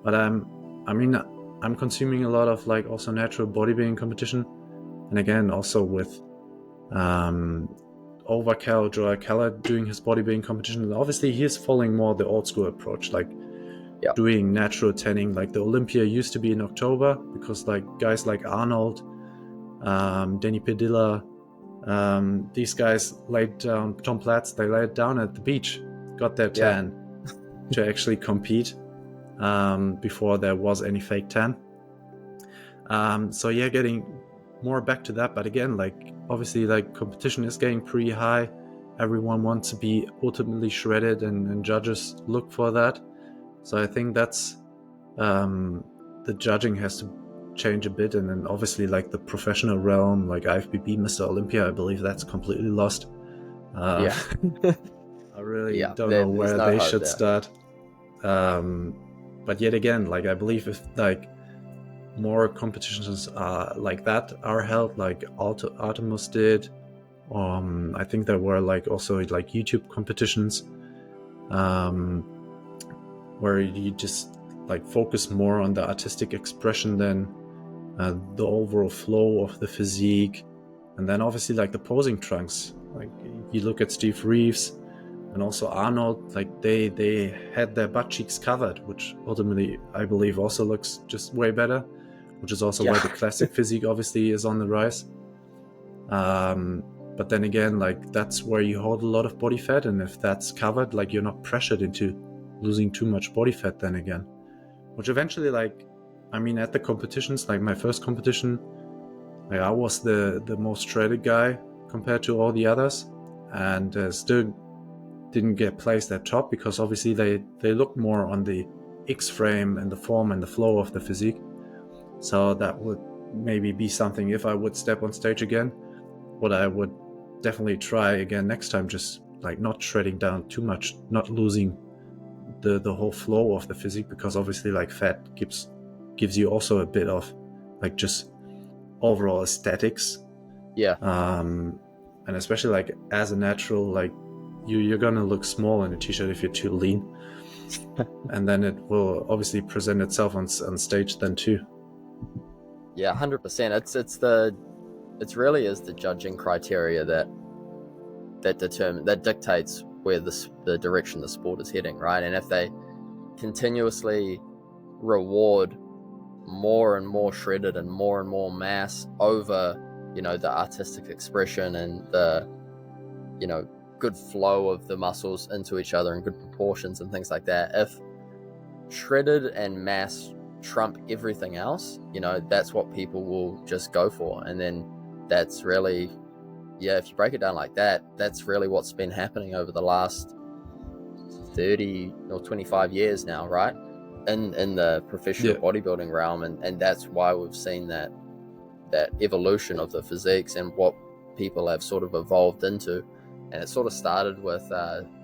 But I'm consuming a lot of like also natural bodybuilding competition, and again also with Overkill, Joel Keller doing his bodybuilding competition. And obviously he is following more the old school approach, like doing natural tanning. Like the Olympia used to be in October, because like guys like Arnold, Danny Padilla, these guys laid down, Tom Platz, they laid down at the beach, got their tan to actually compete before there was any fake tan. So yeah, getting more back to that. But again, like obviously like competition is getting pretty high, everyone wants to be ultimately shredded, and judges look for that. So I think that's the judging has to change a bit. And then obviously like the professional realm, like IFBB, Mr. Olympia, I believe that's completely lost. I really don't know where they should start. But yet again, like I believe if like more competitions are like that are held, like Artemis did, I think there were like also like YouTube competitions, where you just like focus more on the artistic expression than the overall flow of the physique. And then obviously like the posing trunks, like you look at Steve Reeves and also Arnold, like they had their butt cheeks covered, which ultimately I believe also looks just way better, which is also why the classic physique obviously is on the rise. But then again, like that's where you hold a lot of body fat, and if that's covered, like you're not pressured into losing too much body fat then again, which eventually, like, I mean, at the competitions, like my first competition, like I was the most shredded guy compared to all the others, and still didn't get placed at top because obviously they look more on the X frame and the form and the flow of the physique. So that would maybe be something, if I would step on stage again, what I would definitely try again next time, just like not shredding down too much, not losing the whole flow of the physique, because obviously like fat gives you also a bit of like just overall aesthetics. And especially like as a natural, like you're gonna look small in a t-shirt if you're too lean. And then it will obviously present itself on stage then too. Yeah, 100%. It's really is the judging criteria that dictates where the direction the sport is heading, right? And if they continuously reward more and more shredded and more mass over, the artistic expression and the, good flow of the muscles into each other and good proportions and things like that, if shredded and mass trump everything else, that's what people will just go for. And then that's really, if you break it down like that, that's really what's been happening over the last 30 or 25 years now, right? In the professional bodybuilding realm. And that's why we've seen that evolution of the physiques and what people have sort of evolved into. And it sort of started with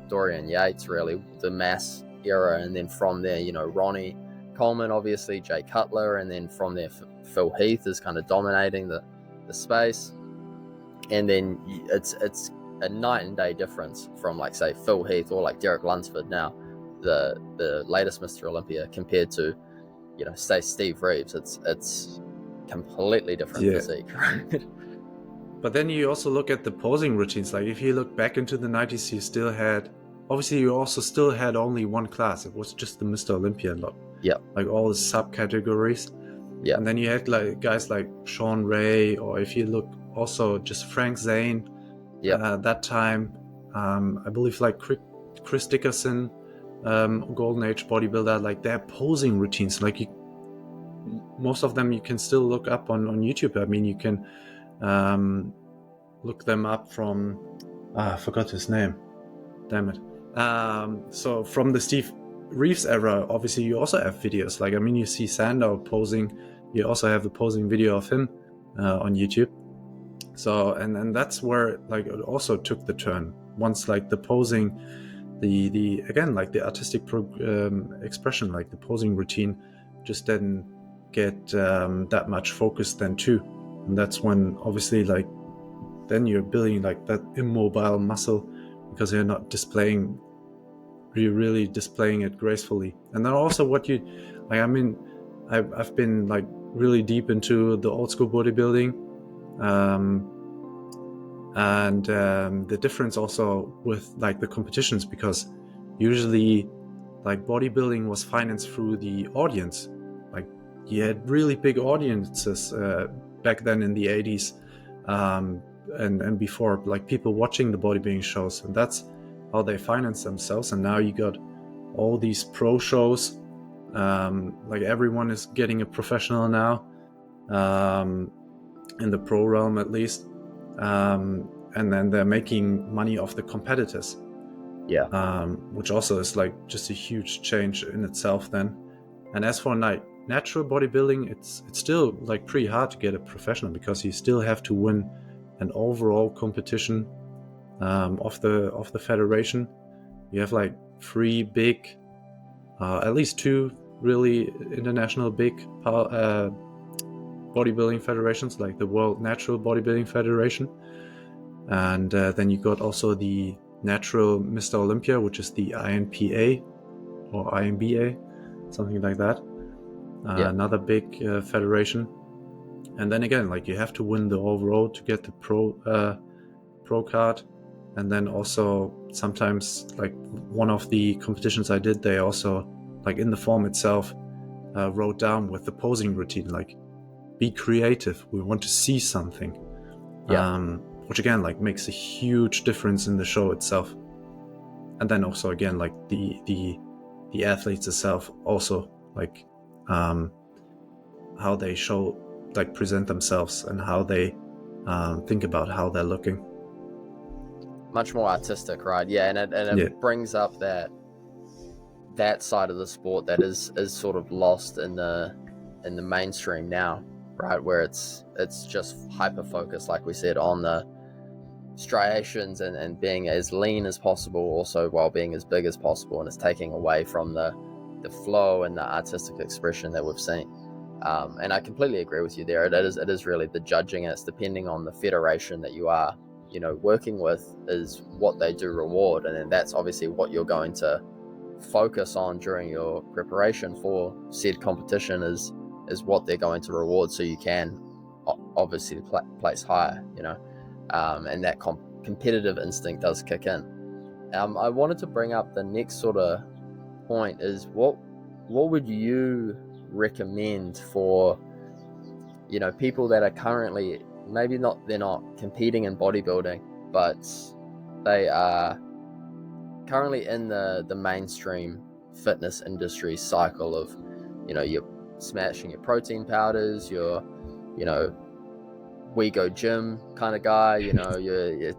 Dorian Yates, really, the mass era. And then from there, Ronnie Coleman, obviously, Jay Cutler. And then from there, Phil Heath is kind of dominating the space. And then it's a night and day difference from, like, say, Phil Heath or like Derek Lunsford now, the latest Mr. Olympia, compared to, say, Steve Reeves. It's completely different physique, right? But then you also look at the posing routines. Like if you look back into the 90s, you also still had only one class. It was just the Mr. Olympia lot. Yeah. Like all the subcategories. Yeah. And then you had like guys like Sean Ray, or if you look also just Frank Zane. Yeah. That time, I believe like Chris Dickerson, Golden Age bodybuilder, like their posing routines, like most of them you can still look up on YouTube. I mean, you can look them up from I forgot his name, damn it. So from the Steve Reeves era, obviously you also have videos, like, I mean, you see Sandow posing, you also have the posing video of him on YouTube. So and that's where like it also took the turn once like the posing, the again, like the artistic expression, like the posing routine just didn't get that much focus then too. And that's when obviously like then you're building like that immobile muscle, because you're not really displaying it gracefully. And then also what you like, I mean, I've been like really deep into the old school bodybuilding, and the difference also with like the competitions, because usually like bodybuilding was financed through the audience. Like you had really big audiences back then in the 80s and before, like people watching the bodybuilding shows, and that's how they finance themselves. And now you got all these pro shows, like everyone is getting a professional now, in the pro realm at least, and then they're making money off the competitors, which also is like just a huge change in itself then. And as for natural bodybuilding, it's still like pretty hard to get a professional, because you still have to win an overall competition of the federation. You have like 3 big, at least 2 really international big bodybuilding federations, like the World Natural Bodybuilding Federation, And then you got also the Natural Mr. Olympia, which is the INPA or INBA, something like that. Another big federation. And then again, like you have to win the overall to get the pro card. And then also sometimes, like one of the competitions I did, they also, like in the form itself, wrote down with the posing routine, like be creative, we want to see something. Which again, like makes a huge difference in the show itself. And then also again, like the athletes itself also, like how they show, like present themselves, and how they think about how they're looking. Much more artistic, right? Yeah, and it brings up that side of the sport that is sort of lost in the mainstream now, right? Where it's just hyper focused, like we said, on the striations and being as lean as possible, also while being as big as possible, and it's taking away from the flow and the artistic expression that we've seen. And I completely agree with you there. It is really the judging, and it's depending on the federation that you are, working with, is what they do reward, and then that's obviously what you're going to focus on during your preparation for said competition is what they're going to reward, so you can obviously place higher, and that competitive instinct does kick in. I wanted to bring up the next sort of point is what would you recommend for people that are currently they're not competing in bodybuilding, but they are currently in the mainstream fitness industry cycle of you're smashing your protein powders, you're we go gym kind of guy, you're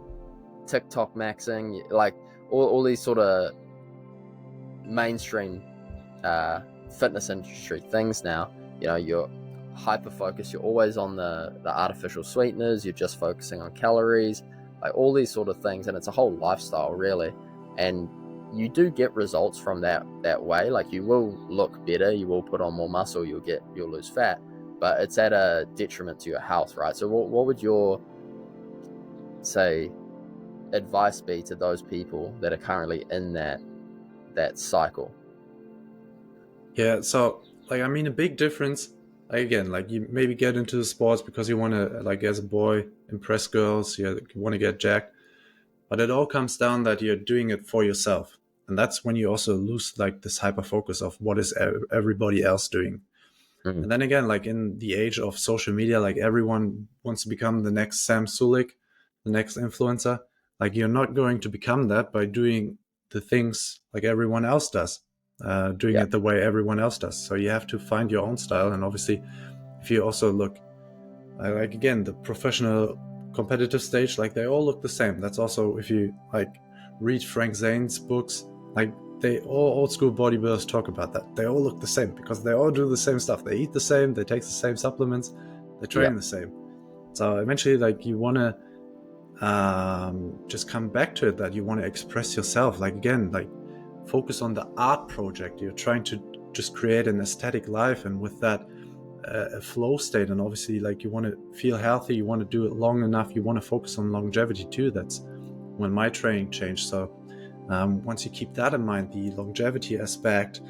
TikTok maxing, like all these sort of mainstream fitness industry things now. You're hyper focused, you're always on the artificial sweeteners, you're just focusing on calories, like all these sort of things, and it's a whole lifestyle really. And you do get results from that way, like you will look better, you will put on more muscle, you'll lose fat, but it's at a detriment to your health, right? So what would your advice be to those people that are currently in that cycle? Yeah, so like, I mean, a big difference, again, like you maybe get into the sports because you want to, like as a boy, impress girls, you want to get jacked, but it all comes down that you're doing it for yourself. And that's when you also lose like this hyper focus of what is everybody else doing. Mm-hmm. And then again, like in the age of social media, like everyone wants to become the next Sam Sulek, the next influencer. Like you're not going to become that by doing the things like everyone else does, doing it the way everyone else does. So you have to find your own style. And obviously, if you also look, like again, the professional competitive stage, like they all look the same. That's also, if you like read Frank Zane's books, like they all old school bodybuilders talk about that. They all look the same because they all do the same stuff. They eat the same, they take the same supplements, they train the same. So eventually, like you want to just come back to it, that you want to express yourself. Like again, like focus on the art project. You're trying to just create an aesthetic life, and with that a flow state. And obviously, like you want to feel healthy, you want to do it long enough, you want to focus on longevity too. That's when my training changed. So once you keep that in mind, the longevity aspect,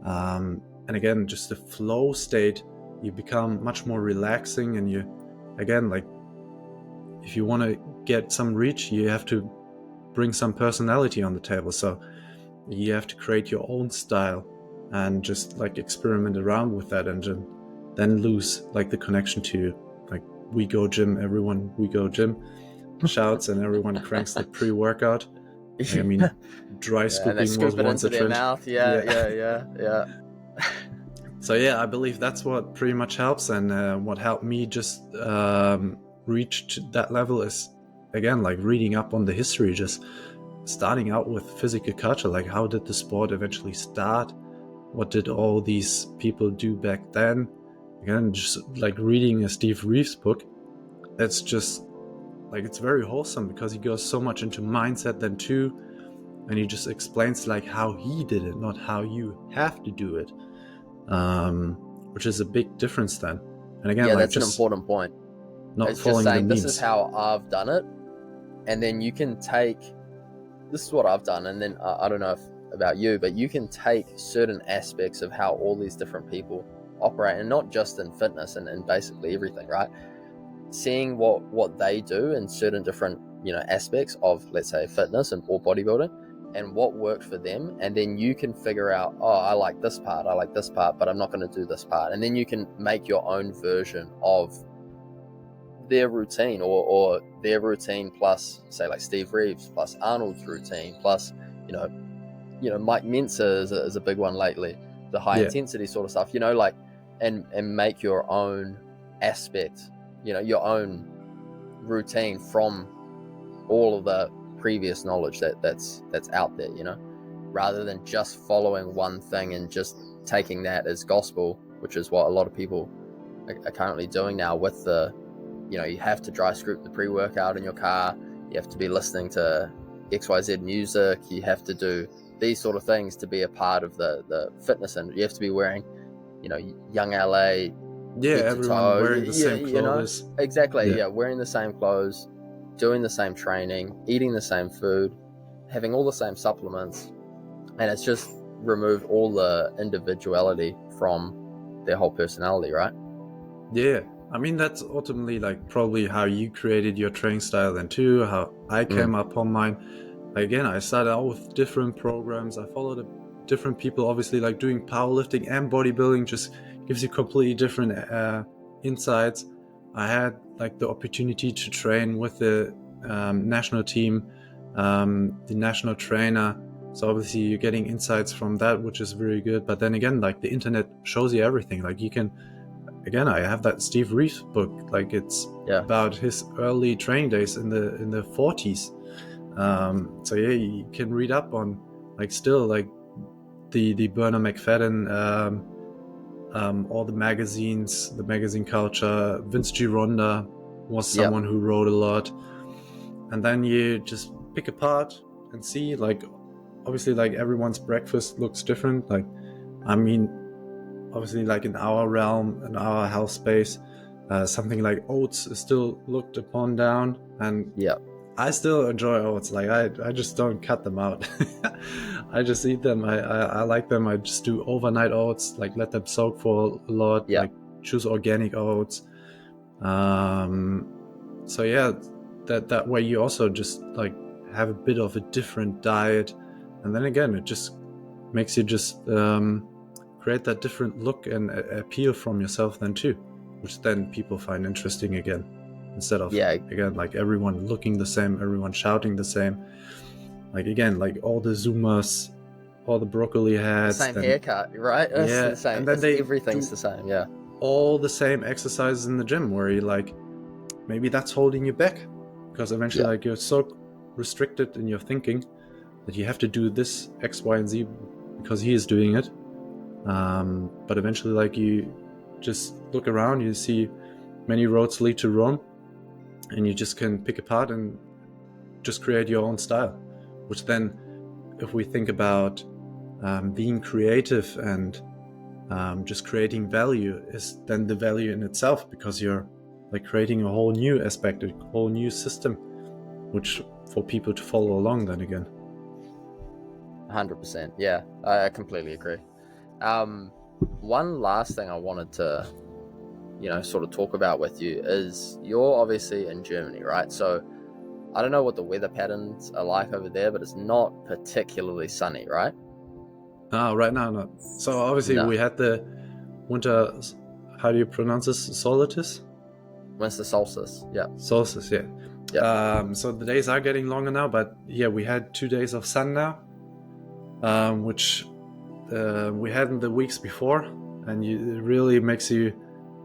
and again, just the flow state, you become much more relaxing. And you, again, like if you want to get some reach, you have to bring some personality on the table. So you have to create your own style and just like experiment around with that, and then lose like the connection to like we go gym, everyone we go gym shouts, and everyone cranks the pre-workout. Like, I mean, dry scooping was once a trend. Mouth. Yeah. So yeah, I believe that's what pretty much helps, and what helped me just reach to that level is, again, like reading up on the history, just starting out with physical culture. Like, how did the sport eventually start? What did all these people do back then? Again, just like reading a Steve Reeves book, it's just like, it's very wholesome because he goes so much into mindset then too, and he just explains like how he did it, not how you have to do it, which is a big difference then. And again, like, that's an important point. Not it's following just saying, the this memes. is how I've done it, and then you can take, this is what I've done, and then I don't know about you, but you can take certain aspects of how all these different people operate, and not just in fitness and basically everything, right? Seeing what they do in certain different, aspects of, let's say, fitness or bodybuilding, and what worked for them, and then you can figure out, oh, I like this part, but I'm not going to do this part, and then you can make your own version of their routine, or their routine plus, say, like Steve Reeves plus Arnold's routine plus, Mike Mentzer is a big one lately, the high intensity sort of stuff, and make your own aspect, your own routine from all of the previous knowledge that's out there, rather than just following one thing and just taking that as gospel, which is what a lot of people are currently doing now with the, you have to dry scoop the pre-workout in your car, you have to be listening to XYZ music, you have to do these sort of things to be a part of the fitness, and you have to be wearing, Young LA, everyone wearing the same clothes. Exactly, wearing the same clothes, doing the same training, eating the same food, having all the same supplements, and it's just removed all the individuality from their whole personality, right? Yeah, I mean, that's ultimately like probably how you created your training style then too, how I came upon mine. Again, I started out with different programs, I followed different people, obviously, like doing powerlifting and bodybuilding just gives you completely different insights. I had like the opportunity to train with the national team, the national trainer. So obviously you're getting insights from that, which is very good. But then again, like the internet shows you everything. Like you can, again, I have that Steve Reeves book. Like it's about his early training days in the 40s. So yeah, you can read up on like still like the Burner McFadden, all the magazines, the magazine culture. Vince Gironda was someone who wrote a lot, and then you just pick apart and see, like, obviously, like everyone's breakfast looks different. Like, I mean, obviously, like in our realm, in our health space, something like oats is still looked upon down, and I still enjoy oats. Like I just don't cut them out. I just eat them. I like them. I just do overnight oats, like let them soak for a lot, like choose organic oats. So yeah, that way you also just like have a bit of a different diet, and then again it just makes you just create that different look and appeal from yourself then too, which then people find interesting again, instead of again like everyone looking the same, everyone shouting the same. Like again, like all the Zoomers, all the broccoli hats, the same haircut, right? It's the same. And then everything's the same. All the same exercises in the gym, where you like, maybe that's holding you back, because eventually like you're so restricted in your thinking that you have to do this X, Y, and Z because he is doing it. But eventually, like, you just look around, you see many roads lead to Rome, and you just can pick apart and just create your own style. Which then, if we think about being creative and just creating value, is then the value in itself, because you're like creating a whole new aspect, a whole new system, which for people to follow along then again. 100%. Yeah, I completely agree. One last thing I wanted to, sort of talk about with you is, you're obviously in Germany, right? So I don't know what the weather patterns are like over there, but it's not particularly sunny, right? Right now, not. So obviously we had the winter, how do you pronounce this? Solstice? Winter solstice, Solstice, so the days are getting longer now, but yeah, we had 2 days of sun now, which we hadn't the weeks before, and it really makes you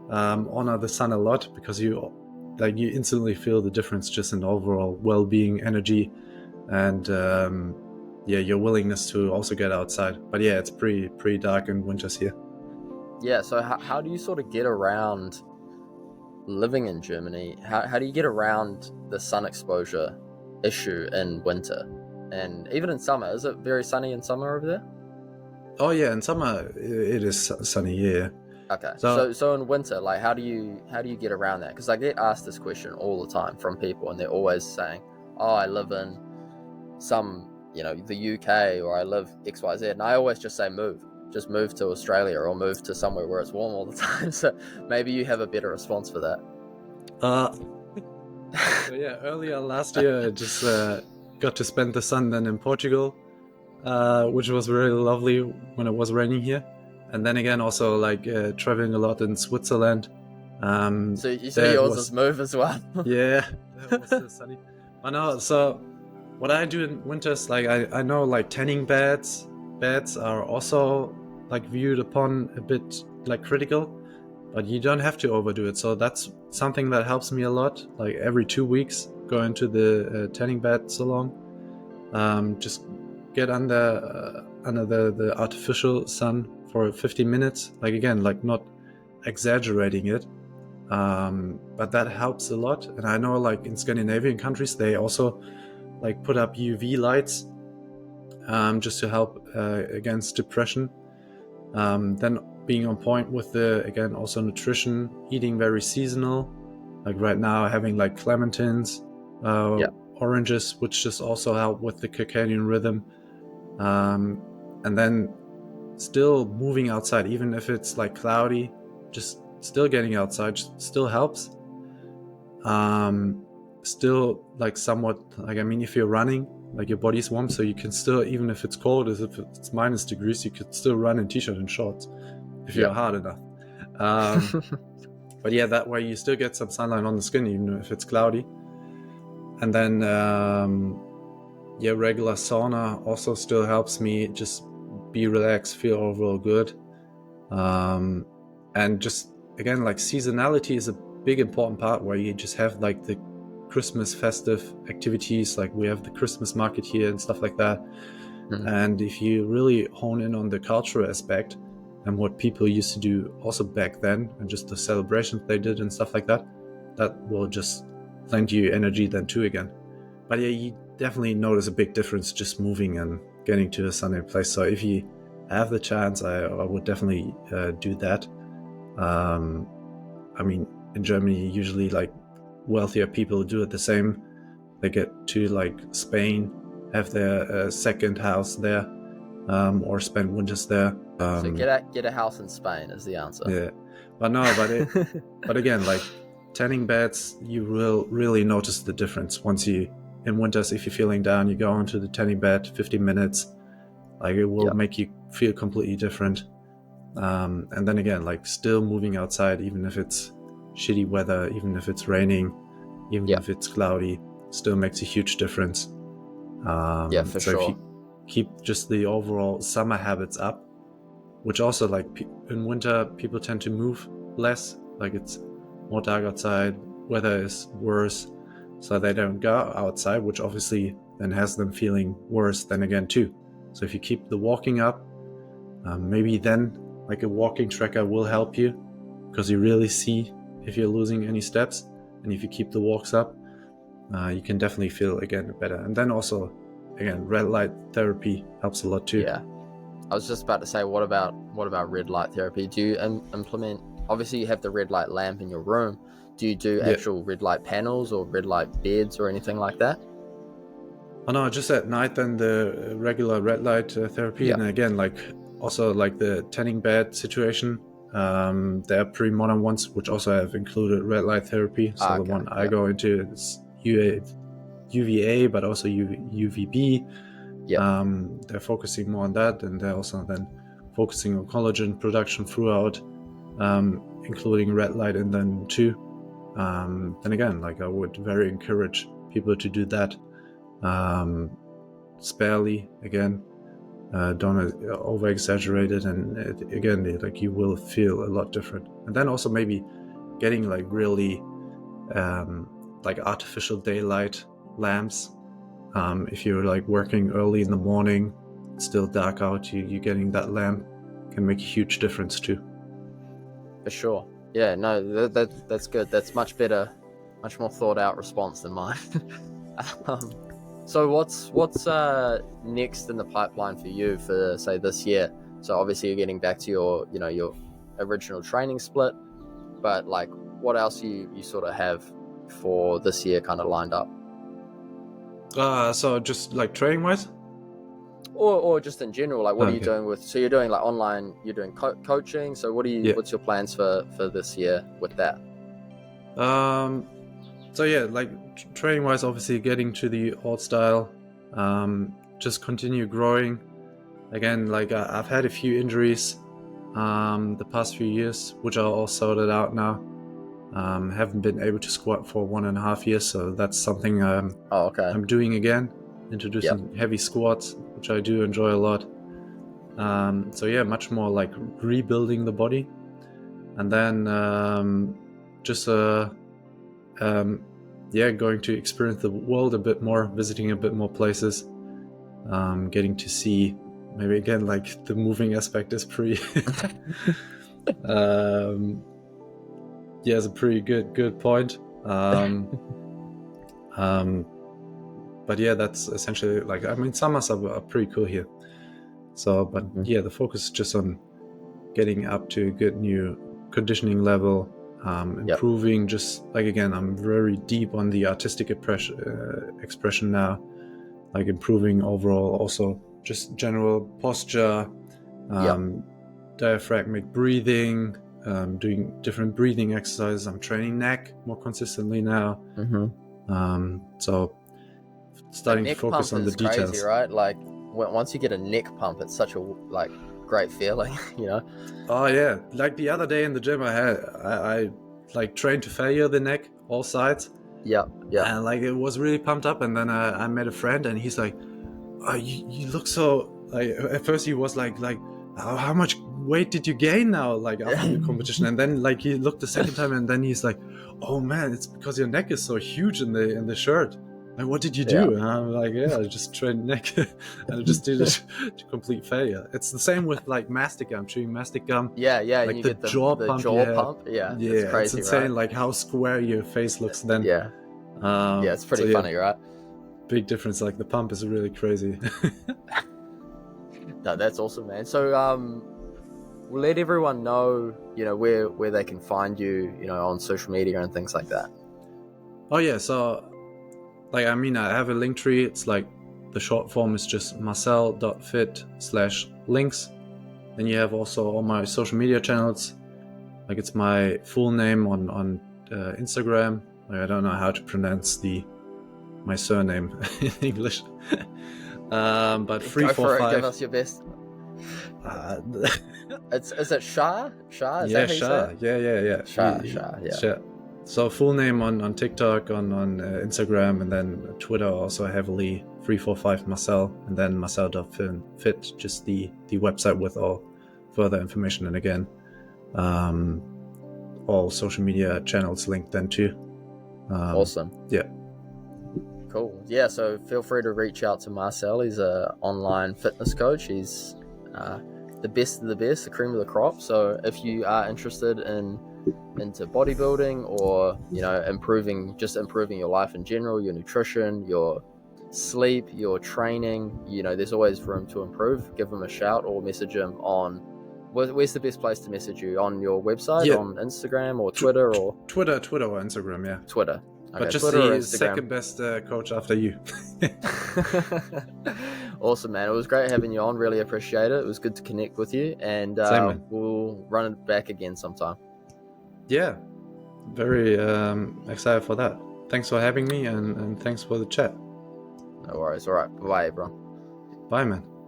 honor the sun a lot, because you instantly feel the difference just in overall well-being, energy, and your willingness to also get outside. But yeah, it's pretty dark in winters here. So how do you sort of get around living in Germany? How do you get around the sun exposure issue in winter, and even in summer? Is it very sunny in summer over there? Oh yeah, in summer it is sunny, yeah. Okay, so in winter, like, how do you get around that? Because I get asked this question all the time from people, and they're always saying, oh, I live in some, the UK, or I live XYZ, and I always just say just move to Australia or move to somewhere where it's warm all the time. So maybe you have a better response for that. So yeah, earlier last year I just got to spend the sun then in Portugal, which was really lovely when it was raining here. And then again, also like traveling a lot in Switzerland. So yours is move as well. Yeah, that was so sunny. I know. So what I do in winters, like I know like tanning beds are also like viewed upon a bit like critical, but you don't have to overdo it. So that's something that helps me a lot. Like every 2 weeks, go into the tanning bed salon. Just get under the artificial sun for 50 minutes. Like again, like not exaggerating it, but that helps a lot. And I know like in Scandinavian countries, they also like put up UV lights just to help against depression. Then being on point with the, again, also nutrition, eating very seasonal, like right now having like clementines, oranges, which just also help with the circadian rhythm. And then still moving outside, even if it's like cloudy, just still getting outside still helps. Still like somewhat, like, I mean, if you're running, like your body's warm, so you can still, even if it's cold, as if it's minus degrees, you could still run in t-shirt and shorts if you're hard enough. But yeah, that way you still get some sunlight on the skin, even if it's cloudy. And then regular sauna also still helps me just be relaxed, feel overall good. And just again, like seasonality is a big important part, where you just have like the Christmas festive activities, like we have the Christmas market here and stuff like that. And if you really hone in on the cultural aspect and what people used to do also back then, and just the celebrations they did and stuff like that, that will just lend you energy then too again. But yeah, you definitely notice a big difference just moving and getting to a sunny place. So if you have the chance, I would definitely do that. I mean, in Germany, usually like wealthier people do it the same. They get to like Spain, have their second house there, or spend winters there. So get a house in Spain is the answer. Yeah, but no, but again, like tanning beds, you will really notice the difference once you, in winters, if you're feeling down, you go onto the tanning bed, 15 minutes, like it will make you feel completely different. And then again, like still moving outside, even if it's shitty weather, even if it's raining, even if it's cloudy, still makes a huge difference. For so sure. If you keep just the overall summer habits up, which also like in winter people tend to move less, like it's more dark outside, weather is worse, so they don't go outside, which obviously then has them feeling worse then again too. So if you keep the walking up, maybe then like a walking tracker will help you, because you really see if you're losing any steps. And if you keep the walks up, you can definitely feel again better. And then also, again, red light therapy helps a lot too. Yeah, I was just about to say, what about red light therapy? Do you implement? Obviously, you have the red light lamp in your room. Do you do actual red light panels or red light beds or anything like that? Oh no, just at night then the regular red light therapy. And again, like also like the tanning bed situation. There are pretty modern ones which also have included red light therapy. So the one I go into is UVA, but also UVB. They're focusing more on that, and they're also then focusing on collagen production throughout, including red light in them too. Then again, like I would very encourage people to do that sparely. Again, don't over exaggerate it, and again, like you will feel a lot different. And then also maybe getting like really like artificial daylight lamps. If you're like working early in the morning, it's still dark out, you getting that lamp can make a huge difference too. For sure. Yeah, no, that's good. That's much better, much more thought out response than mine. So what's next in the pipeline for you for, say, this year? So obviously you're getting back to your original training split, but like what else you sort of have for this year kind of lined up? So just like training wise? Or just in general, like what are you Okay. doing with? So you're doing like online, you're doing coaching. So Yeah. what's your plans for this year with that? So yeah, like training wise, obviously getting to the old style, just continue growing. Again, like I've had a few injuries the past few years, which are all sorted out now. Haven't been able to squat for 1.5 years, so that's something Oh, okay. I'm doing again, Yep. introducing heavy squats, which I do enjoy a lot. So yeah, much more like rebuilding the body, and then just going to experience the world a bit more, visiting a bit more places, getting to see maybe again like the moving aspect is pretty it's a pretty good point. But yeah, that's essentially like, I mean, summers are pretty cool here. So, but yeah, the focus is just on getting up to a good new conditioning level, improving. Just like, again, I'm very deep on the artistic expression now, like improving overall, also just general posture, diaphragmatic breathing, doing different breathing exercises. I'm training neck more consistently now. So starting to focus on the details. Crazy, right? Like once you get a neck pump, it's such a like great feeling, you know? Oh yeah, like the other day in the gym, I like trained to failure the neck, all sides. Yeah. And like it was really pumped up. And then I met a friend, and he's like, "Oh, you look so." Like at first he was like, how much weight did you gain now, like after the competition? And then like he looked the second time, and then he's like, "Oh man, it's because your neck is so huge in the shirt. Like, what did you do?" And I'm like, "Yeah, I just trained neck." And I just did it to complete failure. It's the same with like mastic gum, chewing mastic gum. Yeah, like and you the get the jaw pump. Yeah, Yeah, it's crazy, it's insane, right? like how square your face looks then. Yeah, it's pretty funny, right? Big difference. Like the pump is really crazy. No, that's awesome, man. So we'll let everyone know, you know, where they can find you, you know, on social media and things like that. Oh yeah, so like, I mean, I have a link tree. It's like the short form is just marcel.fit/links. Then you have also all my social media channels. Like it's my full name on Instagram. Like I don't know how to pronounce my surname in English. But 345. Give us your best. Is it Shaar? Shaar? Is yeah, that how you Shaar. say it? Yeah. Shaar. Yeah. Shaar. So full name on TikTok, on Instagram, and then Twitter also heavily 345 Marcel, and then marcel.fit, just the website with all further information. And again, all social media channels linked then too. Awesome. Yeah. Cool. Yeah, so feel free to reach out to Marcel. He's an online fitness coach. He's the best of the best, the cream of the crop. So if you are interested into bodybuilding, or you know, improving your life in general, your nutrition, your sleep, your training, you know, there's always room to improve. Give him a shout or message him on where's the best place to message you? On your website, on Instagram or Twitter? Or Twitter or Instagram. Yeah, Twitter. Okay, but just Twitter the second best coach after you. Awesome, man. It was great having you on. Really appreciate it. It was good to connect with you, and we'll run it back again sometime. Yeah, very excited for that. Thanks for having me, and thanks for the chat. No worries. All right. Bye, everyone. Bye, man.